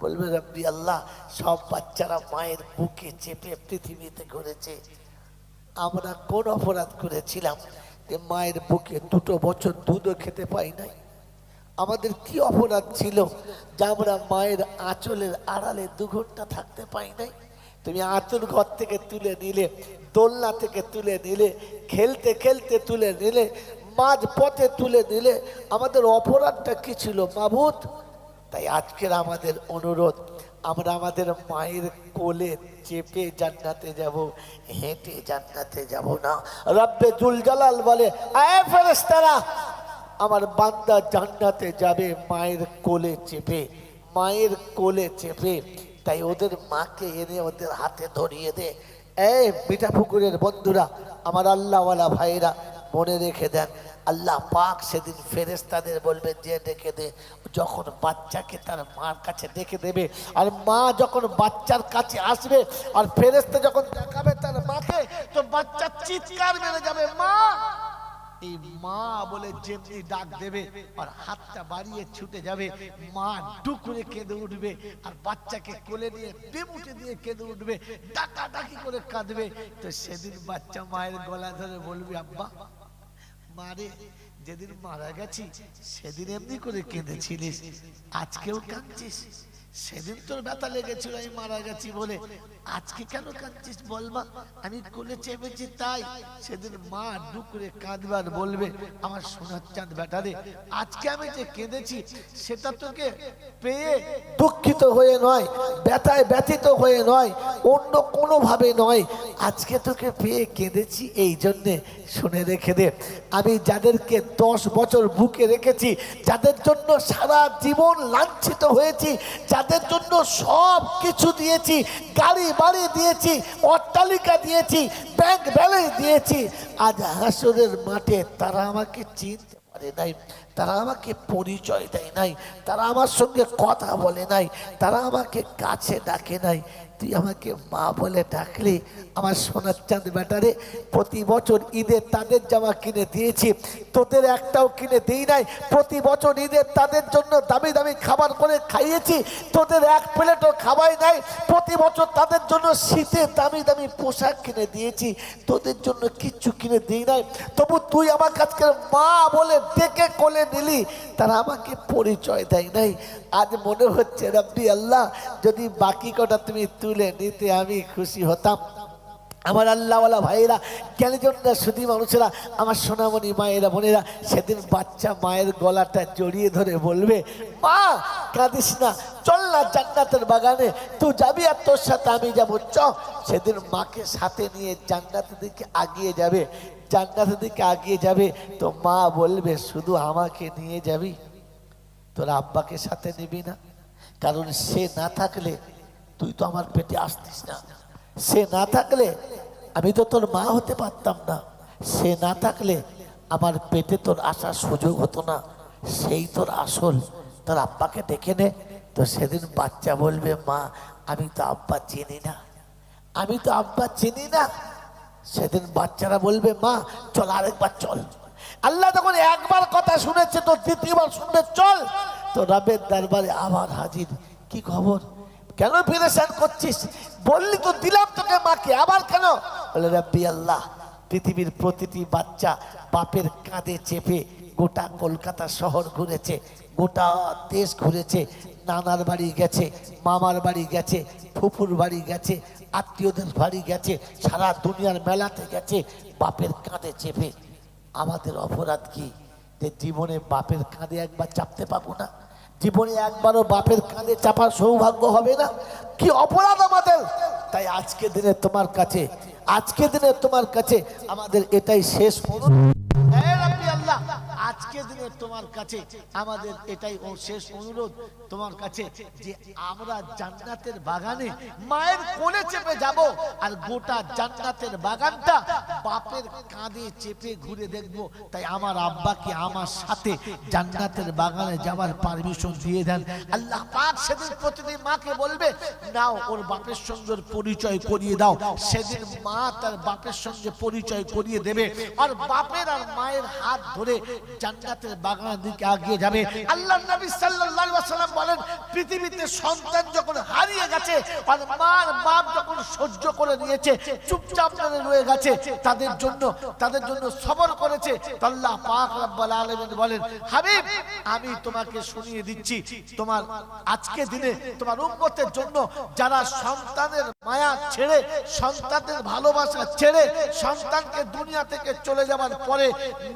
বলবে রব্বি আল্লাহ, সব বাচ্চারা মায়ের বুকে চেপে পৃথিবীতে ঘুরেছে, আমরা কোন অপরাধ করেছিলাম যে মায়ের বুকে 2 বছর দুধও খেতে পাই নাই? আমাদের কি অপরাধ ছিল যে আমরা মায়ের আঁচলের আড়ালে 2 ঘন্টা থাকতে পাই নাই? তুমি আঁচল ঘর থেকে তুলে নিলে, দোলনা থেকে তুলে নিলে, খেলতে খেলতে তুলে নিলে, মাঝ পথে তুলে নিলে, আমাদের অপরাধটা কি ছিল মাবুদ? তাই আজকের আমাদের অনুরোধ, আমরা আমাদের মায়ের কোলে চেপে জান্নাতে যাব, হেঁটে জান্নাতে যাব না। রব্বে জুল জালাল বলে, আয়ে ফেরেশতারা, আমার বান্দা জান্নাতে যাবে মায়ের কোলে চেপে, মায়ের কোলে চেপে। তাই ওদের মাকে এনে ওদের হাতে ধরিয়ে দে। এই মিঠাপুকুরের বন্ধুরা, আমার আল্লাহওয়ালা ভাইরা, মনে রেখে দেন, আল্লাহ পাক সেদিন ফেরেশতাদের বলবে যে ডেকে দে। যখন বাচ্চাকে তার মার কাছে ডেকে দেবে, আর মা যখন বাচ্চার কাছে আসবে, আর ফেরেশতা যখন দেখাবে তার মাকে, তো বাচ্চা চিৎকার মেরে যাবে মা। এই মা বলে যেমনি ডাক দেবে, আর হাতটা বাড়িয়ে ছুটে যাবে, মা ডুক করে কেঁদে উঠবে, আর বাচ্চাকে কোলে নিয়ে ডেমুটে দিয়ে কেঁদে উঠবে, ডাকাডাকি করে কাঁদবে। তো সেদিন বাচ্চা মায়ের গলা ধরে বলবে, আব্বা মারে, যেদিন মারা গেছি সেদিন এমনি করে কেঁদেছিলিস, আজকেও কাঁদছিস? সেদিন তোর ব্যথা লেগেছিল আমি মারা গেছি বলে, আজকে কেন কাঁদছিস বলবা? আমি কোলে চেপেছি তাই। সেদিন মা ডুক করে কাঁদবে আর বলবে, আমার সোনার চাঁদ বেটারে, আজকে আমি যে কেঁদেছি সেটা তোকে পেয়ে দুঃখিত হয়ে নয়, ব্যথায় ব্যথিত হয়ে নয়, অন্য কোনোভাবে নয়, আজকে তোকে পেয়ে কেঁদেছি এই জন্যে। শুনে রেখে দে, আমি যাদেরকে 10 বছর বুকে রেখেছি, যাদের জন্য সারা জীবন লাঞ্ছিত হয়েছি, যাদের জন্য সব কিছু দিয়েছি, গাড়ি বাড়ি দিয়েছি, অট্টালিকা দিয়েছি, ব্যাংক ব্যালেন্স দিয়েছি, আজ হাসরের মাঠে তারা আমাকে চিনতে পারে নাই, তারা আমাকে পরিচয় দেয় নাই, তারা আমার সঙ্গে কথা বলে নাই, তারা আমাকে কাছে ডাকে নাই। তুই আমাকে মা বলে ডাকলি, আমার সোনার চাঁদ বেটারে, প্রতি বছর ঈদের তাদের জামা কিনে দিয়েছি, তোদের একটাও কিনে দিই নাই। প্রতি বছর ঈদের তাদের জন্য দামি দামি খাবার করে খাইয়েছি, তোদের এক প্লেটও খাওয়াই নাই। প্রতি বছর তাদের জন্য শীতে দামি দামি পোশাক কিনে দিয়েছি, তোদের জন্য কিচ্ছু কিনে দিই নাই। তবু তুই আমার কাছে মা বলে ডেকে কোলে নিলি, তারা আমাকে পরিচয় দেয় নাই। আজ মনে হচ্ছে রব্বি আল্লাহ, যদি বাকি কটা তুমি তুলে নিতে আমি খুশি হতাম। আমার আল্লাহওয়ালা ভাইয়েরা, জ্ঞানীজনরা, সুধী মানুষেরা, আমার সোনামণি মায়েরা বোনেরা, সেদিন বাচ্চা মায়ের গলাটা জড়িয়ে ধরে বলবে, মা কাঁদিস না, চল না জান্নাতের বাগানে, তুই যাবি আর তোর সাথে আমি যাবো, চ। সেদিন মাকে সাথে নিয়ে জান্নাতের দিকে আগিয়ে যাবে, জান্নাতের দিকে আগিয়ে যাবে। তো মা বলবে, শুধু আমাকে নিয়ে যাবি, তোর আব্বাকে সাথে নিবি না? কারণ সে না থাকলে তুই তো আমার পেটে আসতিস না, সে না থাকলে আমি তো তোর মা হতে পারতাম না, সে না থাকলে আমার পেটে তোর আসার সুযোগ হতো না, সেই তোর আসল, তোর আব্বাকে ডেকে নে। তো সেদিন বাচ্চা বলবে, মা আমি তো আব্বা চিনি না, আমি তো আব্বা চিনি না। সেদিন বাচ্চারা বলবে, মা চল আরেকবার চল। আল্লাহ তখন একবার কথা শুনেছে, তো দ্বিতীয়বার শুনবে, চল। তো রবের দরবারে আবার হাজির, কি খবর, কেন পেরেশান করছিস? বললি তো দিলাম তোকে মাকে, আবার কেন? বলে রব্বি আল্লাহ, পৃথিবীর প্রতিটি বাচ্চা বাপের কাঁধে চেপে গোটা কলকাতা শহর ঘুরেছে, গোটা দেশ ঘুরেছে, নানার বাড়ি গেছে, মামার বাড়ি গেছে, ফুফুর বাড়ি গেছে, আত্মীয়দের বাড়ি গেছে, সারা দুনিয়ার মেলাতে গেছে বাপের কাঁধে চেপে। আমাদের অপরাধ কি যে জীবনে বাপের কাঁধে একবার চাপতে পাবো না? জীবনে একবারও বাপের কাঁধে চাপার সৌভাগ্য হবে না? কি অপরাধ আমাদের! তাই আজকে দিনে তোমার কাছে, আজকে দিনে তোমার কাছে আমাদের এটাই শেষ অনুরোধ। হে রব্বি আল্লাহ, আজকে দিনে তোমার কাছে আমাদের এটাই শেষ অনুরোধ তোমার কাছে যে আমরা জান্নাতের বাগানে মায়ের কোলে চেপে যাব আর গোটা জান্নাতের বাগানটা বাপের কাঁধে চেপে ঘুরে দেখব। তাই আমার আব্বাকে আমার সাথে জান্নাতের বাগানে যাওয়ার পারমিশন দিয়ে দেন। আল্লাহ পাক সেদিন প্রতিদিন মাকে বলবে নাও ওর বাপের সঙ্গে পরিচয় করিয়ে দাও। সেদিন মা তার বাপের সঙ্গে পরিচয় করিয়ে দেবে আর বাপের আর মায়ের হাত ধরে জান্নাতের বাগানের দিকে এগিয়ে যাবে। আল্লাহর নবী সাল্লাল্লাহু আলাইহি ওয়াসাল্লাম বলেন পৃথিবীতে সন্তান যখন হারিয়ে গেছে আর মার বাপ যখন সহ্য করে নিয়েছে চুপচাপ করে রয়ে গেছে তাদের জন্য সবর করেছে। আল্লাহ পাক রব্বুল আলামিন বলেন হাবিব আমি তোমাকে শুনিয়ে দিচ্ছি তোমার আজকে দিনে তোমার উম্মতের জন্য যারা সন্তানের মায়া ছেড়ে সন্তানের ভালোবাসা ছেড়ে সন্তানকে দুনিয়া থেকে চলে যাওয়ার পরে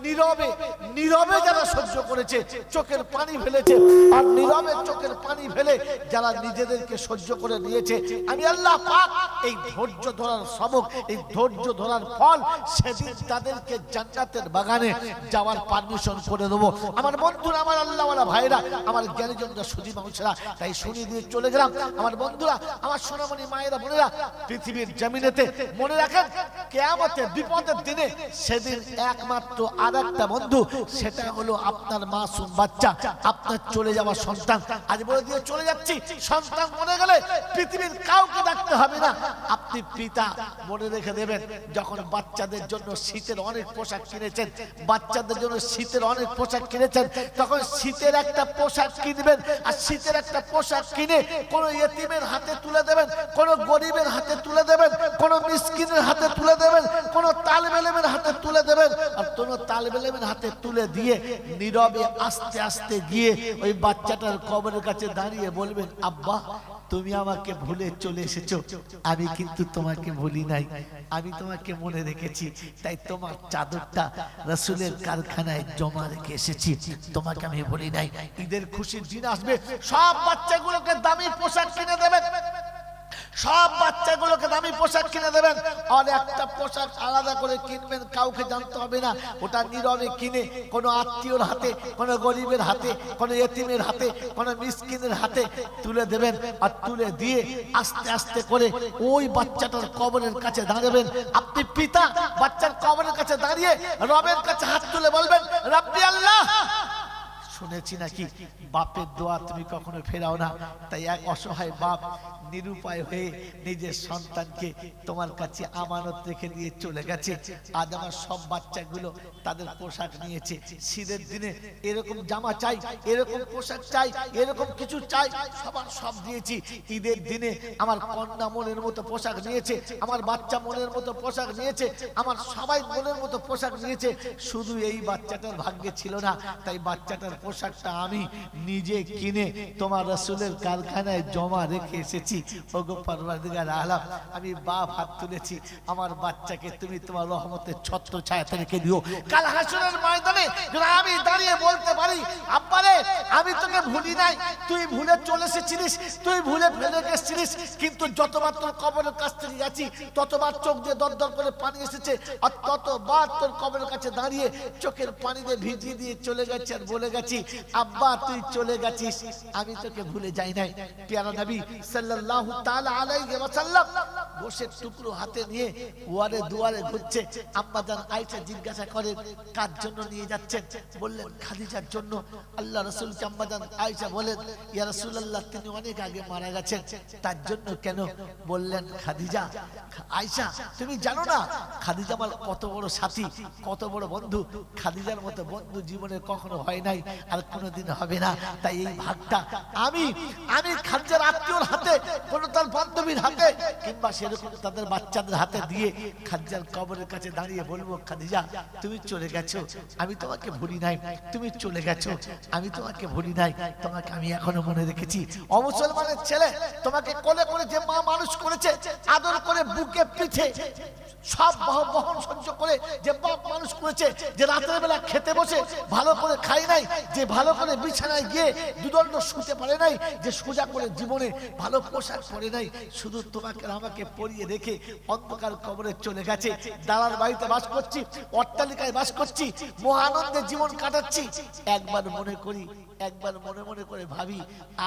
নীরবে যারা সহ্য করেছে চোখের পানি ফেলেছে আর নীরবে চোখের পানি ফেলে যারা নিজেদেরকে সহ্য করে নিয়েছে আমি আল্লাহ পাক এই ধৈর্য ধরার সবক এই ধৈর্য ধরার ফল সেদিন তাদেরকে জান্নাতের বাগানে যাওয়ার পারমিশন করে দেবো। আমার বন্ধুরা আমার আল্লাহওয়ালা ভাইরা আমার জ্ঞানীজনরা সুধী মানুষেরা তাই শুনিয়ে দিয়ে চলে গেলাম। আমার বন্ধুরা আমার সোনামণি মায়েরা বোনেরা পৃথিবীর জমিনেতে মনে রাখেন কিয়ামতের বিপদের দিনে সেদিন একমাত্র আরেকটা বন্ধু সেটা হলো আপনার মাসুম বাচ্চা আপনার চলে যাওয়া সন্তান। আজ বলে দিয়ে চলে যাচ্ছি সন্তান মনে গেলে পৃথিবীর কাউকে ডাকতে হবে না। আপনি পিতা মনে রেখে দেবেন যখন বাচ্চাদের জন্য শীতের অনেক পোশাক কিনেছেন বাচ্চাদের জন্য শীতের অনেক পোশাক কিনেছেন তখন শীতের একটা পোশাক কিনবেন আর শীতের একটা পোশাক কিনে কোন ইয়েতিমের হাতে তুলে দেবেন কোন গরিবের হাতে তুলে দেবেন কোন মিসকিনের হাতে তুলে দেবেন কোন তালেব ইলমের হাতে তুলে দেবেন আর কোন তালেব ইলমের হাতে তুলে দিয়ে নীরবে আস্তে আস্তে গিয়ে ওই বাচ্চাটার কবরের কাছে দাঁড়িয়ে বলবেন আব্বা তুমি আমাকে ভুলে চলে এসেছো আমি কিন্তু তোমাকে ভুলি নাই আমি তোমাকে মনে রেখেছি তাই তোমার চাদরটা রাসূলের কারখানায় জমা রেখে এসেছি তোমাকে আমি ভুলি নাই। ঈদের খুশির দিন আসবে সব বাচ্চাগুলোকে দামি পোশাক কিনে দেবেন সব বাচ্চাগুলোকে দামি পোশাক কিনে দেবেন আর একটা পোশাক আলাদা করে কিনবেন কাউকে জানতে হবে না ওটা নীরবে কিনে কোনো আত্মীয়র হাতে কোনো গরিবের হাতে কোনো ইয়েতিমের হাতে কোনো মিসকিনের হাতে তুলে দেবেন আর তুলে দিয়ে আস্তে আস্তে করে ওই বাচ্চাটার কবরের কাছে দাঁড়াবেন। আপনি পিতা বাচ্চার কবরের কাছে দাঁড়িয়ে রবের কাছে হাত তুলে বলবেন রাব্বি আল্লাহ শুনেছি নাকি বাপের দোয়া তুমি কখনো ফেরাও না তাই এক অসহায় বাপ নিরুপায় হয়ে নিজের সন্তানকে তোমার কাছে আমানত রেখে দিয়ে চলে গেছে। আজ আমার সব বাচ্চাগুলো তাদের পোশাক নিয়েছে শীতের দিনে এরকম জামা চাই এরকম পোশাক চাই এরকম কিছু চাই সবার সব দিয়েছি। ঈদের দিনে আমার কন্যা মনের মতো পোশাক নিয়েছে আমার বাচ্চা মনের মতো পোশাক নিয়েছে আমার সবাই মনের মতো পোশাক নিয়েছে শুধু এই বাচ্চাটার ভাগ্যে ছিল না তাই বাচ্চাটার পোশাকটা আমি নিজে কিনে তোমার রাসূলের কারখানায় জমা রেখে এসেছি। ওগো পরওয়ারদিগার আলম আমি বাপ হাত তুলেছি আমার বাচ্চাকে তুমি তোমার রহমতের ছত্র ছায়াতে রেখে দিও। কাল হাসরের ময়দানে যদি আমি দাঁড়িয়ে বলতে পারি আব্বারে আমি তোকে ভুলি নাই তুই ভুলে চলে এসেছিলিস তুই ভুলে ফেলে গেছিলিস কিন্তু যতবার তোর কবরের কাছ থেকে গেছি ততবার চোখ দিয়ে দরদর করে পানি এসেছে আর ততবার তোর কবরের কাছে দাঁড়িয়ে চোখের পানি দিয়ে ভিজিয়ে দিয়ে চলে গেছে আর বলে গেছি আব্বা তুই চলে গেছিস আমি তোকে ভুলে যাই নাই। প্যারা নবী সাল্লাল্লাহু তাআলা আলাইহি ওয়াসাল্লাম বসে টুকরো হাতে নিয়ে ওয়ারে দুয়ারে ঘুরছে। আম্মা জান আয়েশা জিজ্ঞাসা করেন কার জন্য নিয়ে যাচ্ছেন বললেন খাদিজার জন্য। আল্লাহ রাসূলকে আম্মা জান আয়েশা বলেন ইয়া রাসূলুল্লাহ তিনি অনেক আগে মারা গেছেন তার জন্য কেন বললেন খাদিজা আয়েশা তুমি জানো না খাদিজা আমার কত বড় সাথী কত বড় বন্ধু খাদিজার মতো বন্ধু জীবনে কখনো হয় নাই আর কোনোদিন হবে না তাই এই ভাগটা আমি খাদিজার আত্মীয়র হাতে কোন তার বান্ধবীর হাতে কিংবা সেরকম তাদের বাচ্চাদের হাতে দিয়ে খাদিজার কবরের কাছে দাঁড়িয়ে বলবো খাদিজা তুমি চলে গেছো আমি তোমাকে ভুলি নাই তুমি চলে গেছো আমি তোমাকে ভুলি নাই তোমাকে আমি এখনো মনে রেখেছি। অমুসলমানের ছেলে তোমাকে কোলে করে যে মা মানুষ করেছে আদর করে বুকে পিঠে সব বহন সহ্য করে যে বাপ মানুষ করেছে, যে রাতের বেলা খেতে বসে ভালো করে খাই নাই, যে ভালো করে বিছানায় গিয়ে দুদণ্ড শুতে পারে নাই, যে সোজা করে জীবনে ভালো পোশাক পরে নাই, শুধু তোমাকে আমাকে পরিয়ে রেখে অন্ধকার কবরে চলে গেছে। দালার বাড়িতে বাস করছি, অট্টালিকায় বাস করছি, মহানন্দে জীবন কাটাচ্ছি। একবার মনে করি, একবার মনে মনে করে ভাবি,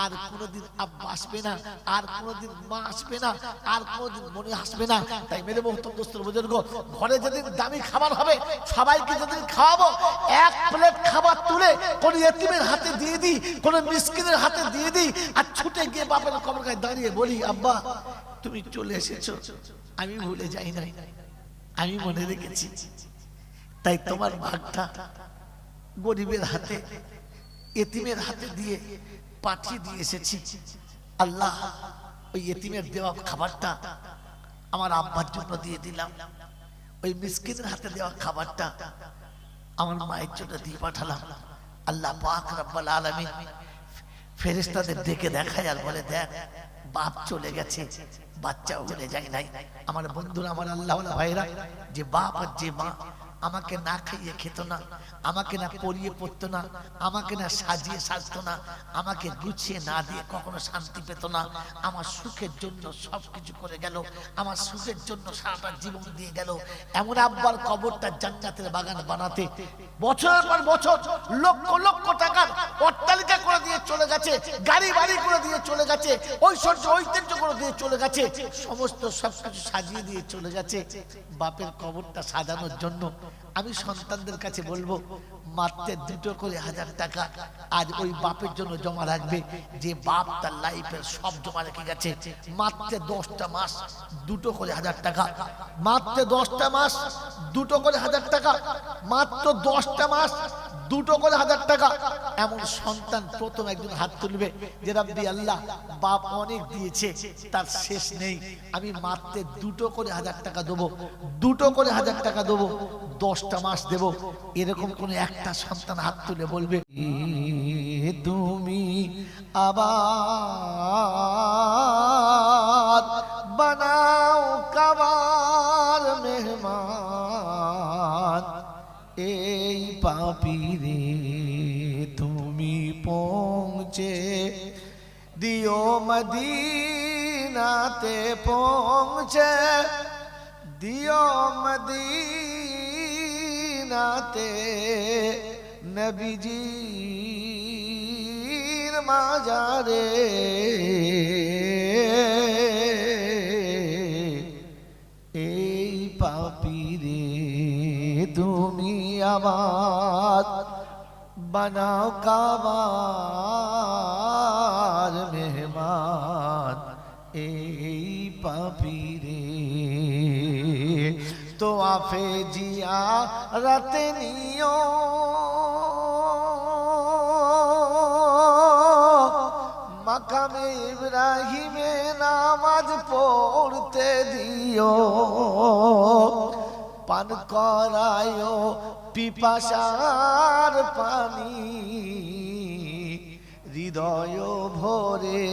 আর কোনোদিন আব্বা আসবে না, আর কোনোদিন মা আসবে না, আর কোনোদিন মনে আসবে না। তাই মেরে মোহতম দোস্তর বুজুর্গ, ঘরে যেদিন দামি খাবার হবে, সবাইকে যেদিন খাওয়াবো, এক প্লেট খাবার তুলে কোন ইতিমের হাতে দিয়ে দিই, কোন মিসকিনের হাতে দিয়ে দিই, আর ছুটে গিয়ে বাপের কবর গায়ে দাঁড়িয়ে বলি, আব্বা তুমি চলে এসেছো, আমি ভুলে যাই নাই, আমি মনে রেখেছি। তাই তোমার ভাগটা গরিবের হাতে, এতিমের হাতে দিয়ে পাঠিয়ে দিয়ে এসেছি। আল্লাহ, ওই এতিমের দেওয়া খাবারটা আমার আব্বার জন্য দিয়ে দিলাম, ওই মিসকিনের হাতে দেওয়া খাবারটা আমার মায়ের জন্য দিয়ে পাঠালাম। আল্লাহ পাক রব্বুল আলামিন ফেরেশতাদের ডেকে দেখায় আর বলে, দেখ বাপ চলে গেছে, বাচ্চাও ভুলে যায় নাই। আমার বন্ধুরা, আমার আল্লাহওয়ালা ভাইরা, যে বাপ আর যে মা আমাকে না খাইয়ে খেত না, আমাকে না পরিয়ে পড়তো না, আমাকে না সাজিয়ে সাজতো না, আমাকে গুছিয়ে না দিয়ে কখনো শান্তি পেত না, আমার সুখের জন্য সবকিছু করে গেল, আমার সুখের জন্য সারাটা জীবন দিয়ে গেল। এমন আব্বার কবরটা জান্নাতের বাগান বানাতে বছরের পর বছর লক্ষ লক্ষ টাকার অট্টালিকা করে দিয়ে চলে গেছে, গাড়ি বাড়ি করে দিয়ে চলে গেছে, ঐশ্বর্য ঐতিহ্য করে দিয়ে চলে গেছে, সমস্ত সবকিছু সাজিয়ে দিয়ে চলে গেছে। বাপের কবরটা সাজানোর জন্য আমি সন্তানদের কাছে বলবো, মাত্র 2 করে 1000 টাকা আজ ওই বাপের জন্য জমা রাখবে, যে বাপ তার লাইফের সব জমা রেখে গেছে। মাত্র 10টা মাস 2 করে 1000 টাকা, মাত্র 10টা মাস 2 করে 1000 টাকা, মাত্র 10টা মাস 2 করে 1000 টাকা। এমন সন্তান প্রথম একজন হাত তুলবে যে রাব্বি আল্লাহ, বাপ অনেক দিয়েছে, তার শেষ নেই, আমি মাত্র 2 করে 1000 টাকা দেবো, 2 করে 1000 টাকা দেবো, 10টা মাস দেব। এরকম কোন একটা সন্তান হাত তুলে বলবে, তুমি আবার বানাও কাবার মেহমান, এই পাপীরে তুমি পৌঁছে দিও মদিনাতে, পৌঁছে দিও মদিনাতে, নবীজির মাজারে। এই পাপীরে তুমি আমার বানাও কাবার মেহমান, এই পাপীরে তো আফে জিয়ারত নিও, মাকামে ইব্রাহিমে নামাজ পড়তে দিও, পান করায়ো পিপাসার পানি হৃদয় ভরে।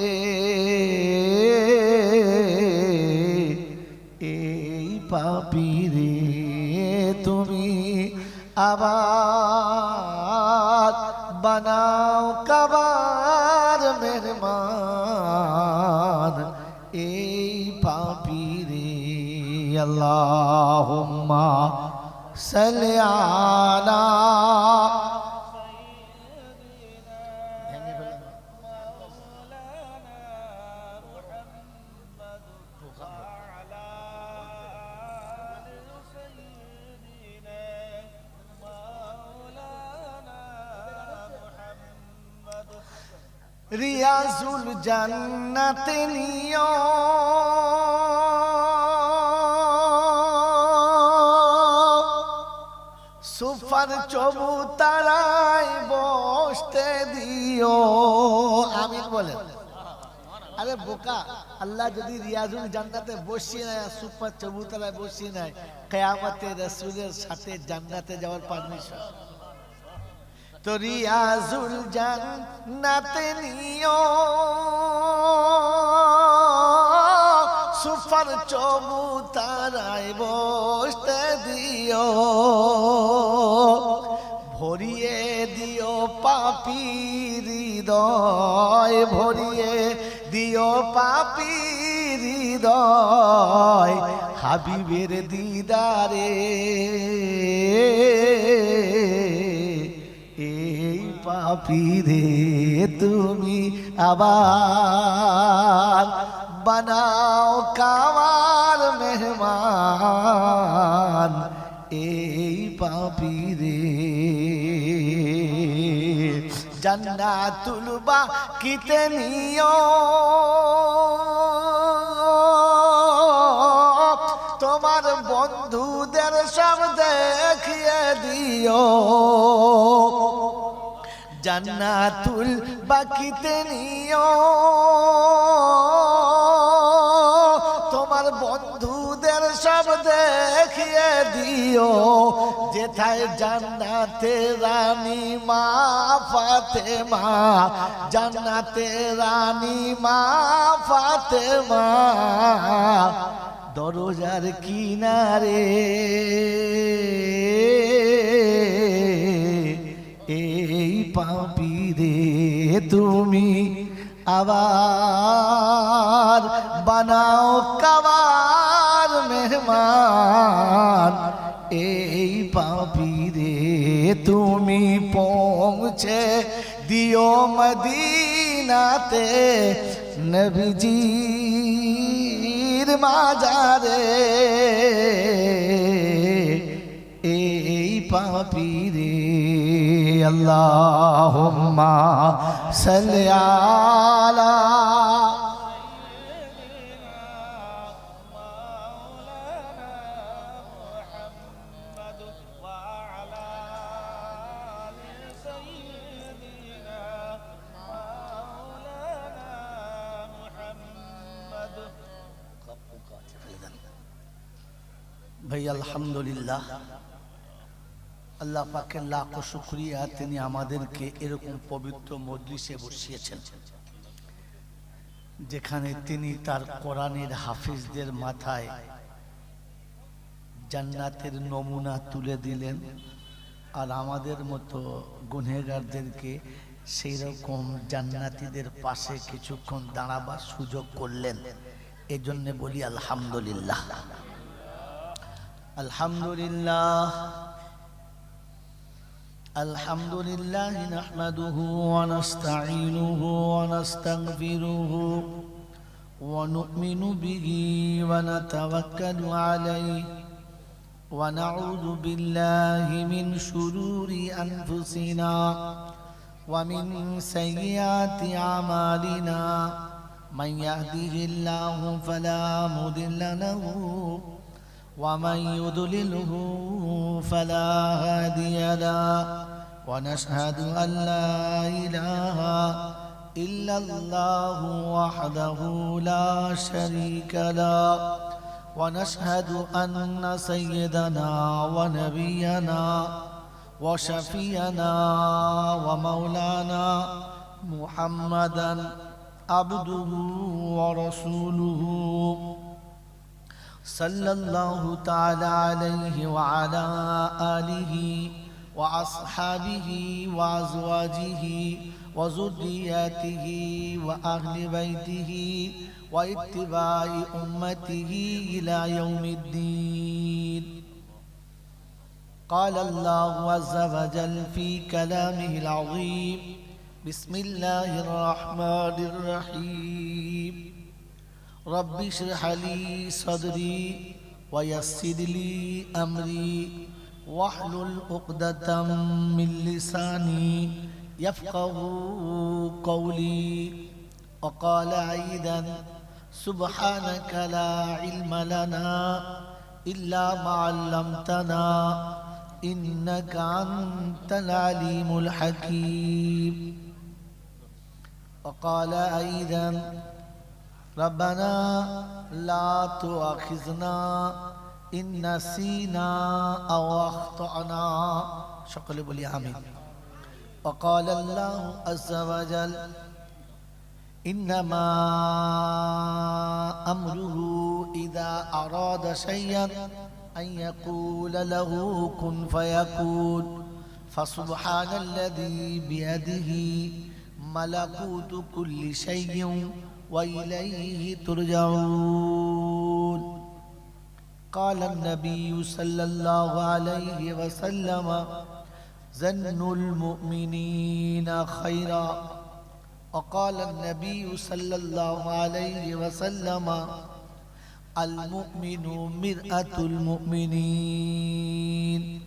এই পাপীরে তুমি আবার বানাও কাবার মেহমান, এই পাপীরে। আল্লাহুম্মা সাল্লি আলা রিয়াজুল জান্নাতে নিও, সুফার চবুতারায় বসতে দিও। আমিন বলেন। আরে বোকা, আল্লাহ যদি রিয়াজুল জান্নাতে বসিয়ে নেয়, সুফার চবুতারায় বসিয়ে নেয়, কিয়ামতে রাসূলের সাথে জান্নাতে যাওয়ার পারমিশন। তো রিয়াজুল জান্নাতে নিও, সুপার চবুতারায় বসতে দিও, ভরিয়ে দিও পাপীর হৃদয়, ভরিয়ে দিও পাপীর হৃদয় হাবিবের দিদারে। এই পাপীরে তুমি আবার বানাও কাবার মেহমান, এই পাপীরে জান্নাতুল বাকিতে নিও, তোমার বন্ধুদের সব দেখিয়ে দিও, জান্নাতুল বাকিতে নিও, তোমার বন্ধুদের সব দেখিয়ে দিও, যেথায় জান্নাতে রানী মা ফাতেমা, জান্নাতে রানী মা ফাতেমা দরজার কিনারে। এই পাপীরে তুমি আবার বানাও কাবার মেহমান, এই পাপীরে তুমি পৌঁছে দিও মদিনাতে নবীজির মাজারে। এই পাপীরে আল্লাহুম্মা সাল্লি আলা ভাই। আলহামদুলিল্লাহ, আল্লাহ পাকের লাখ শুকরিয়া, তিনি আমাদেরকে এরকম পবিত্র মজলিসে বসিয়েছেন যেখানে তিনি তার কোরআনের হাফিজদের মাথায় জান্নাতের নমুনা তুলে দিলেন, আর আমাদের মতো গুনহেগারদেরকে সেই রকম জান্নাতীদের পাশে কিছুক্ষণ দাঁড়াবার সুযোগ করলেন। এজন্য বলি আলহামদুলিল্লাহ। আলহামদুলিল্লাহ আলহামদুলিল্লাহ নাহমাদুহু ওয়া নাস্তাঈনুহু ওয়া নাস্তাগফিরুহু ওয়া নু'মিনু বিহি ওয়া নাতাওয়াক্কালু আলাইহি ওয়া নাউযু বিল্লাহি মিন শুরুরি আনফুসিনা ওয়া মিন সাইয়্যাতি আমালিনা মান ইয়াহদিহিল্লাহু ফালা মুদিল্লা লাহু ومن يضلله فلا هادي له ونشهد أن لا إله إلا الله وحده لا شريك له ونشهد أن سيدنا ونبينا وشفينا ومولانا محمدا عبده ورسوله صلى الله تعالى عليه وعلى آله وأصحابه وأزواجه وذرياته وأهل بيته واتباع أمته إلى يوم الدين. قال الله عز وجل في كلامه العظيم: بسم الله الرحمن الرحيم. رب اشرح لي صدري ويسر لي أمري واحلل عقدة من لساني يفقه قولي. وقال أيضا: سبحانك لا علم لنا إلا ما علمتنا إنك أنت العليم الحكيم. وقال أيضا: ربنا لا تؤاخذنا إن نسينا أو أخطأنا. সকলে বলি আমিন। وقال الله عز وجل: إنما أمره أراد شيئا أن يقول له كن فيكون فسبحان الذي بيده ملكوت كل شيء وإليه ترجعون قال النبي صلى الله عليه وسلم ظن المؤمنين خيرا وقال النبي صلى الله عليه وسلم المؤمن مرآة المؤمنين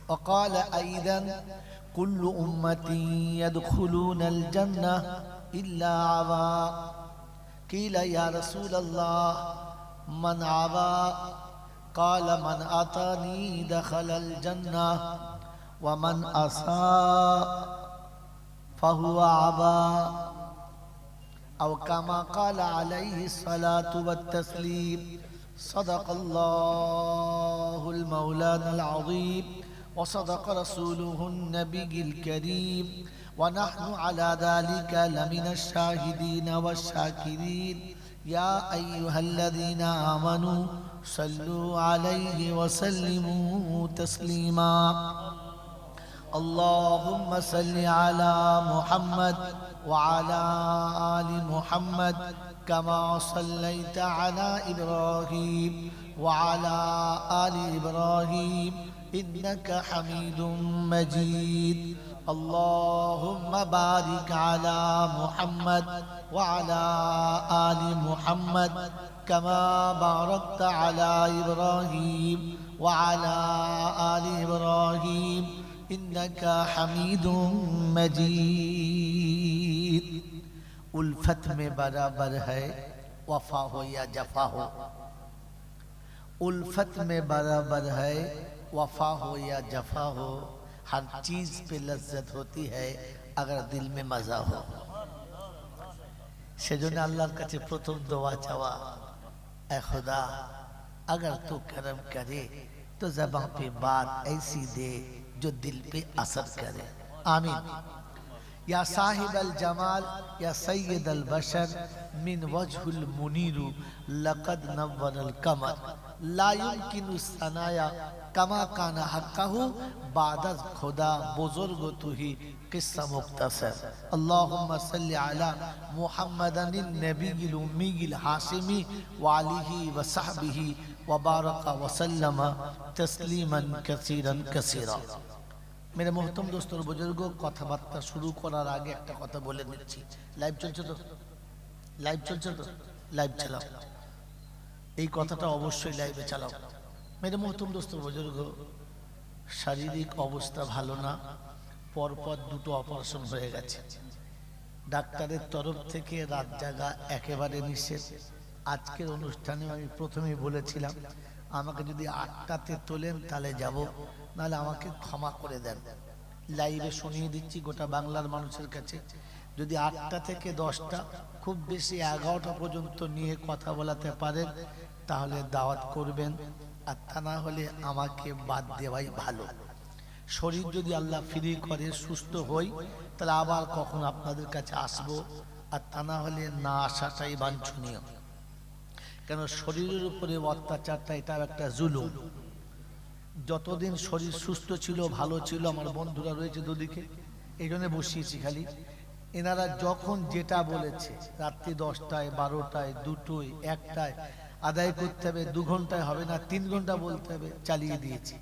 وقال أيضا كل أمتي يدخلون الجنة إلا عبا قيل يا رسول الله من عبا قال من أطاني دخل الجنة ومن أساء فهو عبا أو كما قال عليه الصلاة والتسليم صدق الله المولانا العظيم وصدق رسوله النبي الكريم ونحن على ذلك لمن الشاهدين والشاكرين يا أيها الذين آمنوا صلوا عليه وسلموا تسليما اللهم صل على محمد وعلى آل محمد كما صليت على إبراهيم وعلى آل إبراهيم إنك حميد مجيد اللهم بارك على محمد وعلى آل محمد كما باركت على إبراهيم وعلى آل إبراهيم إنك حميد مجيد उल्फत में बराबर है वफा हो या जफा हो उल्फत में बराबर है वफा हो या जफा हो हर चीज पे लज्जत होती है अगर दिल में मजा हो সেজন্য আল্লাহর কাছে প্রথম দোয়া চাওয়া ऐ खुदा अगर तू करम करे तो ज़बान पे बात ऐसी दे जो दिल पे असर करे आमीन या साहिब अल जमाल या सैयद अल बशर मिन वजहुल मुनीरु लक़द नव्वर अल कमर ला युमकिनु सनाया कमा काना हक़्क़हु बाद खुदा बुजुर्ग तू ही किस्सा मुख्तसर अल्लाहुम्मा सल्लि अला मुहम्मदन नबील उम्मील हाशिमी व आलिहि व सहबिहि व बारक व सल्लम तस्लीमन कसीरन कसीरा मेरे मोहतरम दोस्तों और बुजुर्गों কথাবার্তা শুরু করার আগে একটা কথা বলে দিচ্ছি লাইভ চলছে তো লাইভ চালাও এই কথাটা অবশ্যই লাইভে চালাও मेरे मोहतरम दोस्तों बुजुर्गों শারীরিক অবস্থা ভালো না পরপর দুটো অপারেশন হয়ে গেছে ডাক্তারের তরফ থেকে রাত জাগা একেবারে নিষেধ আজকের অনুষ্ঠানে আমি প্রথমেই বলেছিলাম আমাকে যদি 8টাতে তোলেন তাহলে যাব নালে আমাকে ক্ষমা করে দেন লাইভে শুনিয়ে দিচ্ছি গোটা বাংলার মানুষের কাছে যদি 8টা থেকে 10টা খুব বেশি 11টা পর্যন্ত নিয়ে কথা বলাতে পারেন তাহলে দাওয়াত করবেন আর তা না হলে আমাকে বাদ দেওয়াই ভালো শরীর যদি আল্লাহ ফ্রি করে সুস্থ হই তাহলে আবার কখন আপনাদের কাছে আসব আর তা না হলে না আসাটাই বাঞ্ছনীয় কেন শরীরের উপরে অত্যাচারটা এটা একটা জুলুম যতদিন শরীর সুস্থ ছিল ভালো ছিল আমার বন্ধুরা রয়েছে দুদিকে এই জন্য বসিয়েছি খালি এনারা যখন যেটা বলেছে রাত্রি 10টায় 12টায় 2টোয় 1টায় আদায় করতে হবে 2 ঘন্টায় হবে না 3 ঘন্টা বলতে হবে চালিয়ে দিয়েছি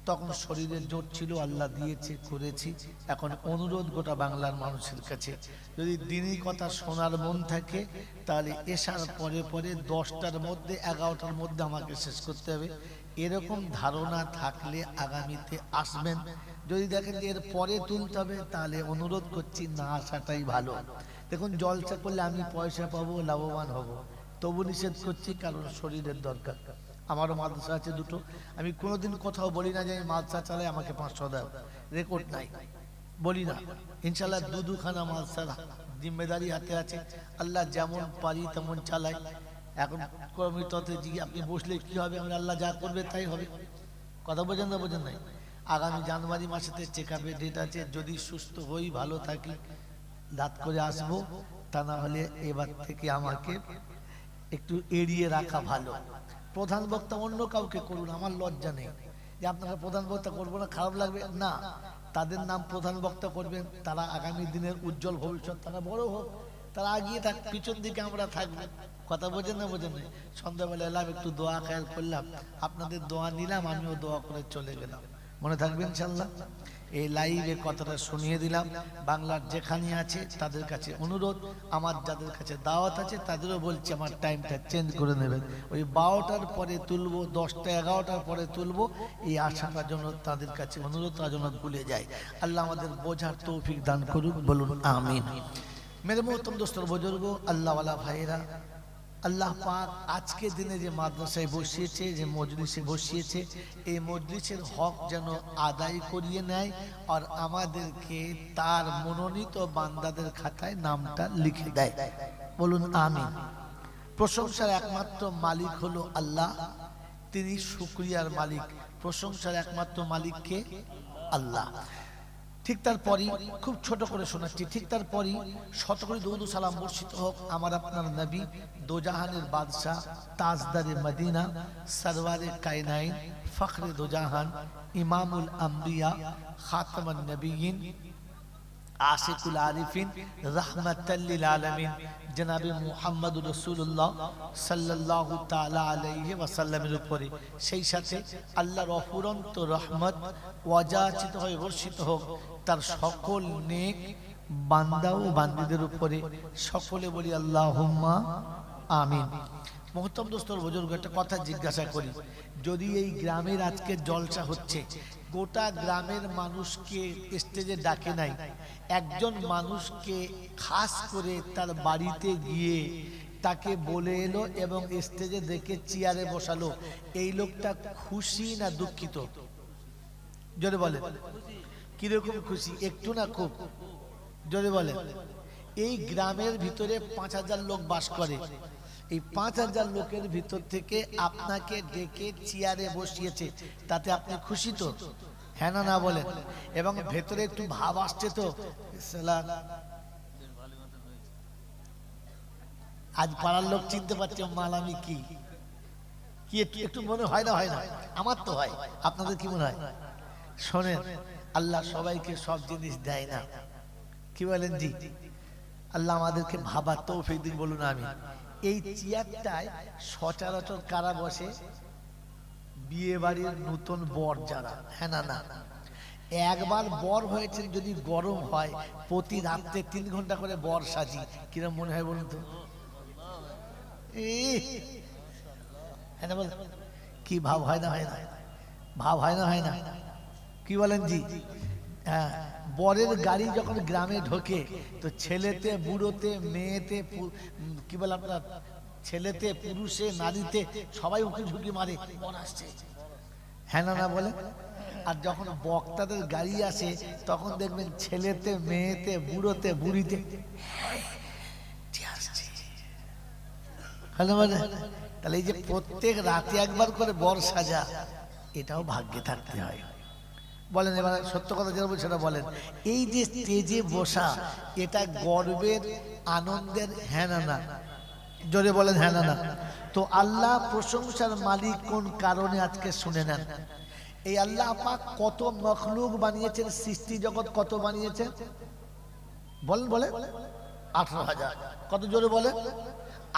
তখন শরীরের জোর ছিল আল্লাহ দিয়েছে করেছি এখন অনুরোধ গোটা বাংলার মানুষের কাছে যদি দিনই কথা শোনার মন থাকে তাহলে এশার পরে পরে 10টার মধ্যে 11টার মধ্যে আমাকে শেষ করতে হবে এরকম ধারণা থাকলে আগামীতে আসবেন যদি দেখেন যে এর পরে তুলতে হবে তাহলে অনুরোধ করছি না আসাটাই ভালো দেখুন জলসা করলে আমি পয়সা পাবো লাভবান হব তবু নিষেধ করছি কারণ শরীরের দরকার আমারও মাদ্রাসা আছে দুটো আমি কোনোদিন কোথাও বলি না যে আমি মাদ্রাসা চালাই আমাকে 500 দাও রেকর্ড নাই বলি না ইনশাআল্লাহ দুখানা মাদ্রাসার জিম্মেদারি হাতে আছে আল্লাহ যেমন পারি তেমন চালাই এখন কর্মীততে জিগে আপনি বসলে কি হবে আমি আল্লাহ যা করবে তাই হবে কথা বোঝেন নাই আগামী জানুয়ারি মাসেতে চেকআপের ডেট আছে যদি সুস্থ হই ভালো থাকি দাঁত করে আসবো তা না হলে এবার থেকে আমাকে একটু এড়িয়ে রাখা ভালো প্রধান বক্তা অন্য কাউকে করুন, আমার লজ্জা নেই যে আপনারা প্রধান বক্তা করবো না, খারাপ লাগবে না। তাদের নাম প্রধান বক্তা করবেন, তারা আগামী দিনের উজ্জ্বল ভবিষ্যৎ, তারা বড় হোক, তারা আগিয়ে থাক, পিছন দিকে আমরা থাকবো। কথা বোঝেন না বোঝেন না? সন্ধ্যাবেলা এলাম, একটু দোয়া খেয়াল করলাম, আপনাদের দোয়া নিলাম, আমিও দোয়া করে চলে গেলাম। মনে থাকবে ইনশাল্লাহ। এই লাইভে কথাটা শুনিয়ে দিলাম। বাংলার যেখানে আছে তাদের কাছে অনুরোধ, আমার যাদের কাছে দাওয়াত আছে তাদেরও বলছি আমার টাইমটা চেঞ্জ করে নেবেন। ওই 12টার পরে তুলবো, 10টা 11টার পরে তুলবো, এই আশাটার জন্য তাদের কাছে অনুরোধ, তার জন্য ভুলে যায়। আল্লাহ আমাদের বোঝার তৌফিক দান করুক, বলুন আমিন। মেরে মোহতরম দোস্তর বুজুর্গ, আল্লাহওয়ালা ভাইরা, আল্লাহ পাক আজকে দিনে যে মাদ্রাসায় বসিয়েছে, যে মজলিসে বসিয়েছে, এই মজলিসের হক যেন আদায় করিয়ে নেয় আর আমাদেরকে তার মনোনীত বান্দাদের খাতায় নামটা লিখে দেয়, বলুন আমিন। প্রশংসার একমাত্র মালিক হলো আল্লাহ, তিনি শুকরিয়ার মালিক। প্রশংসার একমাত্র মালিককে আল্লাহ। ঠিক তারপরই খুব ছোট করে শোনাচ্ছি, ঠিক তারপরই শত করে দরুদ ও সালাম বর্ষিত হোক আমার আপনার নবী, দোজাহানের বাদশাহ, তাজদারে মদিনা, সরওয়ারে কায়নাইন, ফখরে দোজাহান, ইমামুল আম্বিয়া, খাতামুন নবিয়্যিন, আশিকুল আরিফিন, রাহমাতাল লিল আলামিন, জনাবে মুহাম্মদুর রাসূলুল্লাহ সাল্লাল্লাহু তাআলা আলাইহি ওয়াসাল্লামের উপরে, সেই সাথে আল্লাহর অফুরন্ত রহমত ওয়াজাচিত হয়ে বর্ষিত হোক তার সকল নেক বান্দা ও বান্দীদের উপরে। সকলে বলি আল্লাহুম্মা আমিন। মোহতরম দোস্তর বুজুর্গ, একটা কথা জিজ্ঞাসা করি, যদি এই গ্রামের আজকে জলসা হচ্ছে, গোটা গ্রামের মানুষকে স্টেজে ডাকে নাই, একজন মানুষকে খাস করে তার বাড়িতে গিয়ে তাকে বলে এলো এবং স্টেজে দেখে চেয়ারে বসালো, এই লোকটা খুশি না দুঃখিত? জোরে বলেন, কিরকম খুশি? একটু না খুব? জোরে বলেন। এই গ্রামের ভিতরে 5000 লোক বাস করে, এই 5000 লোকের ভিতর থেকে আপনাকে ডেকে চেয়ারে বসিয়েছে, তাতে আপনি খুশি তো? হ্যাঁ না না বলেন। এবং ভেতরে একটু ভাব আসছে তো, আজ পাড়ার লোক চিনতে পারছে মাল আমি কি কি, একটু মনে হয় না? হয় না? আমার তো হয়, আপনাদের কি মনে হয়? শোনেন, আল্লাহ সবাইকে সব জিনিস দেয় না, কি বলেন জি? আল্লাহ আমাদেরকে ভাবার তৌফিক দিন, বলুন আমিন। এই চেয়ারটায় সচরাচর কারা বসে? বিয়ে বাড়ির নতুন বর যারা, হ্যাঁ না না? একবার বর হয়েছে, যদি গরম হয় প্রতি রাত্রে 3 ঘন্টা করে বর সাজি, কিরম মনে হয় বলুন তো? হ্যাঁ না বল, কি ভাব হয় না? হয় না? ভাব হয় না? হয় না? কি বলেন জি? হ্যাঁ, বরের গাড়ি যখন গ্রামে ঢোকে তো ছেলেতে বুড়োতে মেয়েতে, কি বলে আপনার, ছেলেতে পুরুষে নারীতে সবাই উঁকি ঝুঁকি মারে, বর আসছে, হ্যাঁ না না বলে? আর যখন বক্তাদের গাড়ি আসে তখন দেখবেন ছেলেতে মেয়েতে বুড়োতে বুড়িতে তাহলে এই যে প্রত্যেক রাতে একবার করে বর সাজা, এটাও ভাগ্যে থাকতে হয়। বলেন এবার সত্য কথা যেটা বলছেন সেটা বলেন। এই যে স্টেজে বসা, এটা গর্বের, আনন্দের, হ্যাঁ না না? জোরে বলেন হ্যাঁ না না? তো আল্লাহ প্রশংসার মালিক কোন কারণে আজকে শুনে নেন। এই আল্লাহ পাক কত মখলুক বানিয়েছেন, সৃষ্টি জগৎ কত বানিয়েছেন বলেন? বলে 18,000। কত? জোরে বলে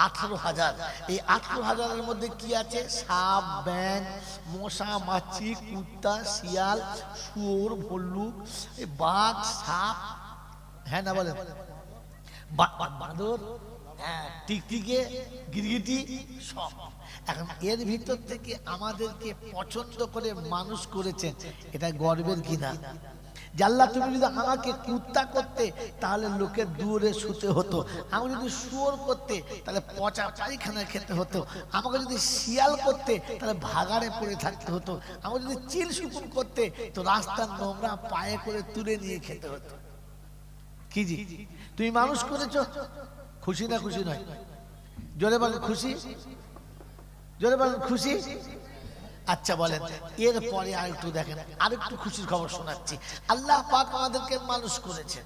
18,000। এই 18,000-এর মধ্যে কি আছে? সাপ, ব্যাঙ, মশা, মাছি, কুত্তা, শিয়াল, শুয়োর, ভল্লুক, বাঘ, সাপ, হ্যাঁ না বলেন? বাঁদর, টিকটিকে, গিরগিটি, সব। এখন এর ভিতর থেকে আমাদেরকে পছন্দ করে মানুষ করেছেন, এটা গর্বের কিনা? যে আল্লাহ তুমি যদি আমাকে কুত্তা করতে তাহলে লোকের দূরে শুতে হতো, আমাকে যদি শুয়োর করতে তাহলে পচা পায়খানা খেতে হতো, আমাকে যদি শিয়াল করতে তাহলে ভাগাড়ে পড়ে থাকতে হতো, আমাকে যদি চিল শুকুন করতে তো রাস্তার নোংরা পায়ে করে তুলে নিয়ে খেতে হতো। কি জি, তুমি মানুষ করেছো, খুশি না খুশি নয়? জোরে বলেন খুশি? জোরে বলেন খুশি? আচ্ছা বলেন, এরপরে আরেকটু দেখেন, আরেকটু খুশির খবর শোনাচ্ছি। আল্লাহ পাক আমাদেরকে মানুষ করেছেন,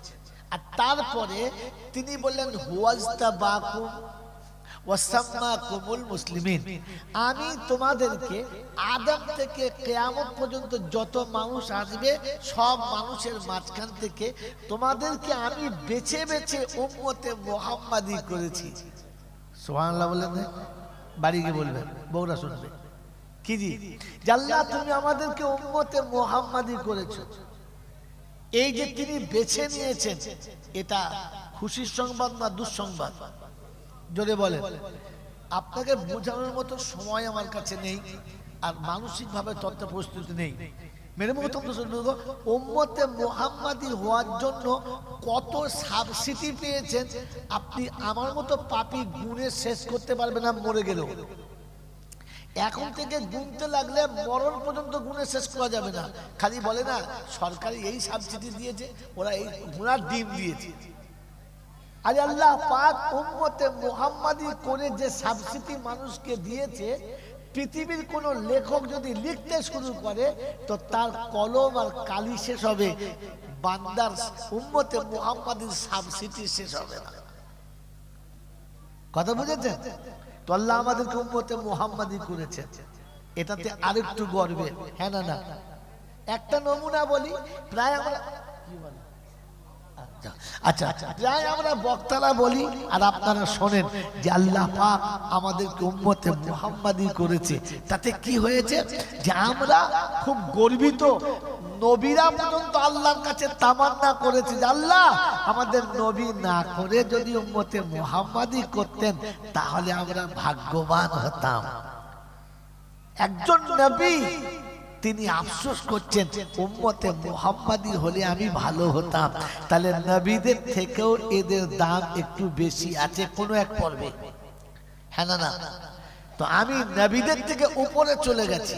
আর তারপরে তিনি বললেন হুয়াজতাবাকুম ওয়াসাম্মাকুমুল মুসলিমিন, আমি তোমাদেরকে আদম থেকে কিয়ামত পর্যন্ত যত মানুষ আসবে সব মানুষের মাঝখান থেকে তোমাদেরকে আমি বেছে বেছে উম্মতে মুহাম্মাদি করেছি। সুবহানাল্লাহ বলেন না? বাড়ি গিয়ে বলবেন, বউরা শুনবে। কি জি? আল্লাহ তুমি আমাদেরকে উম্মতে মুহাম্মাদি করেছো। এই যে তিনি বেছে নিয়েছেন, এটা খুশির সংবাদ না দুঃসংবাদ? জোরে বলেন। আপনাকে বোঝানোর মতো সময় আমার কাছে নেই, আর মানসিকভাবে তথ্য প্রস্তুতি নেই। মেরে মতো উম্মতে মুহাম্মাদি হওয়ার জন্য কত সাবসিডি পেয়েছেন আপনি আমার মতো পাপী গুণে শেষ করতে পারবেন না মরে গেলেও। এখন থেকে গুনতে লাগলে মরণ পর্যন্ত গুণে শেষ করা যাবে না। খালি বলে না সরকারি এই সাবসিডি দিয়েছে, ওরা এই ঘোড়ার ডিম দিয়েছে। আরে আল্লাহ পাক উম্মতে মুহাম্মাদি করে যে সাবসিডি মানুষকে দিয়েছে, পৃথিবীর কোন লেখক যদি লিখতে শুরু করে তো তার কলম আর কালি শেষ হবে, বান্দার উম্মতে মুহাম্মাদির সাবসিডি শেষ হবে না। কথা বুঝেছেন তো? আল্লাহ আমাদেরকে উম্মতে মুহাম্মাদি করেছেন, এটাতে আরেকটু গর্বে। হ্যাঁ না না? একটা নমুনা বলি, প্রায় আমরা আচ্ছা প্রায় আমরা বক্তারা বলি আর আপনারা শোনেন যে আল্লাহ পাক আমাদেরকে উম্মতে মুহাম্মাদি করেছে। তাতে কি হয়েছে যে আমরা খুব গর্বিত। নবীরা পর্যন্ত আল্লাহর কাছে তামান্না করেছে যে আল্লাহ আমাদের নবী না করে যদি উম্মতে মুহাম্মাদি করতেন তাহলে আমরা ভাগ্যবান হতাম। একজন নবী তিনি আফসোস করছেন উম্মতে মুহাম্মাদি হলে আমি ভালো হতাম। তাহলে নবীদের থেকেও এদের দাম একটু বেশি আছে কোনো এক পর্বে। হ্যাঁ না না? তো আমি নবীদের থেকে উপরে চলে গেছি।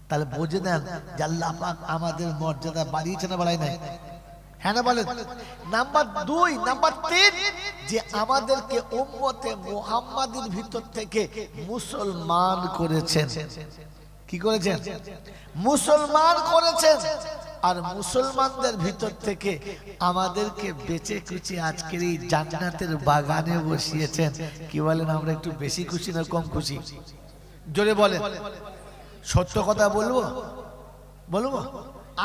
তাহলে বুঝে নেন যে আল্লাহ পাক আমাদের মর্যাদা বাড়িয়েছে না বাড়ায় নাই? হ্যাঁ না বলেন? নাম্বার 2, নাম্বার 3, যে আমাদেরকে উম্মতে মুহাম্মাদির ভিতর থেকে মুসলমান করেছেন। কি করেছেন? মুসলমান করেছেন। আর মুসলমানদের ভিতর থেকে আমাদেরকে বেঁচে খুশি আজকের এই জান্নাতের বাগানে বসিয়েছেন। কি বলেন, আমরা একটু বেশি খুশি না কম খুশি? জোরে বলেন। সত্য কথা বলবো বলবো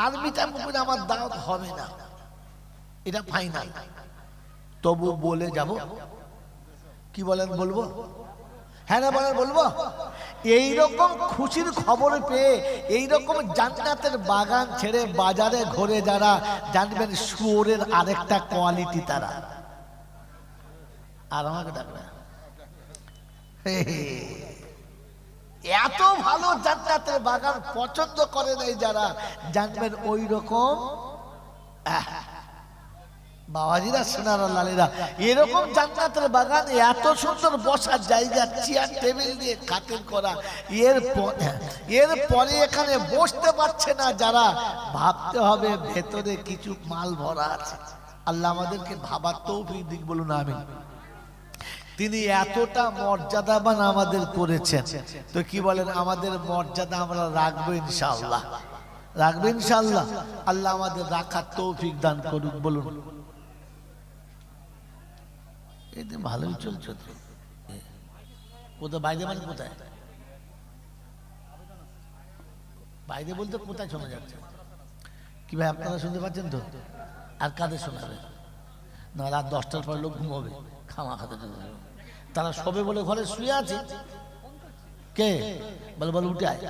আরবিটা মুখে আমার দাওয়াত হবে না, এটা ফাইনাল। তবু বলে যাব। কি বলেন, বলবো? হ্যাঁ না বলেন, বলবো। এইরকম খুশির খবর পেয়ে এইরকম জান্নাতের বাগান ছেড়ে বাজারে ঘুরে যারা, জানবেন শুয়োরের আরেকটা কোয়ালিটি তারা। আর আমাকে ডাকবে এত ভালো জান্নাতের বাগান পছন্দ করে নাই যারা, জানবেন ওই রকম বাবাজিরা সোনারা লালেরা, এরকম জান্নাতের বাগান, এত সুন্দর বসার জায়গা, চেয়ার টেবিল দিয়ে খাতির করা, এরপরে এখানে বসতে পারছে না যারা, ভাবতে হবে ভেতরে কিছু মাল ভরা আছে। আল্লাহ আমাদেরকে ভাবার তৌফিক দিক, বলুন আমিন। তিনি এতটা মর্যাদাবান আমাদের করেছেন, তো কি বলেন আমাদের মর্যাদা আমরা রাখবো ইনশাআল্লাহ? রাখবো ইনশাআল্লাহ। আল্লাহ আমাদের রাখার তৌফিক দান করুক, বলুন। এই তো ভালোই চলছে। কোথায় বাইরে, মানে কোথায় বাইরে বলতে কোথায় শোনা যাচ্ছে? কি ভাই আপনারা শুনতে পাচ্ছেন তো? আর কাদের শোনাবে না? রাত 10টার পর লোক ঘুমাবে, খাওয়া খাতে তারা সবে বলে ঘরে শুয়ে আছে। কে বলে উঠে আয়।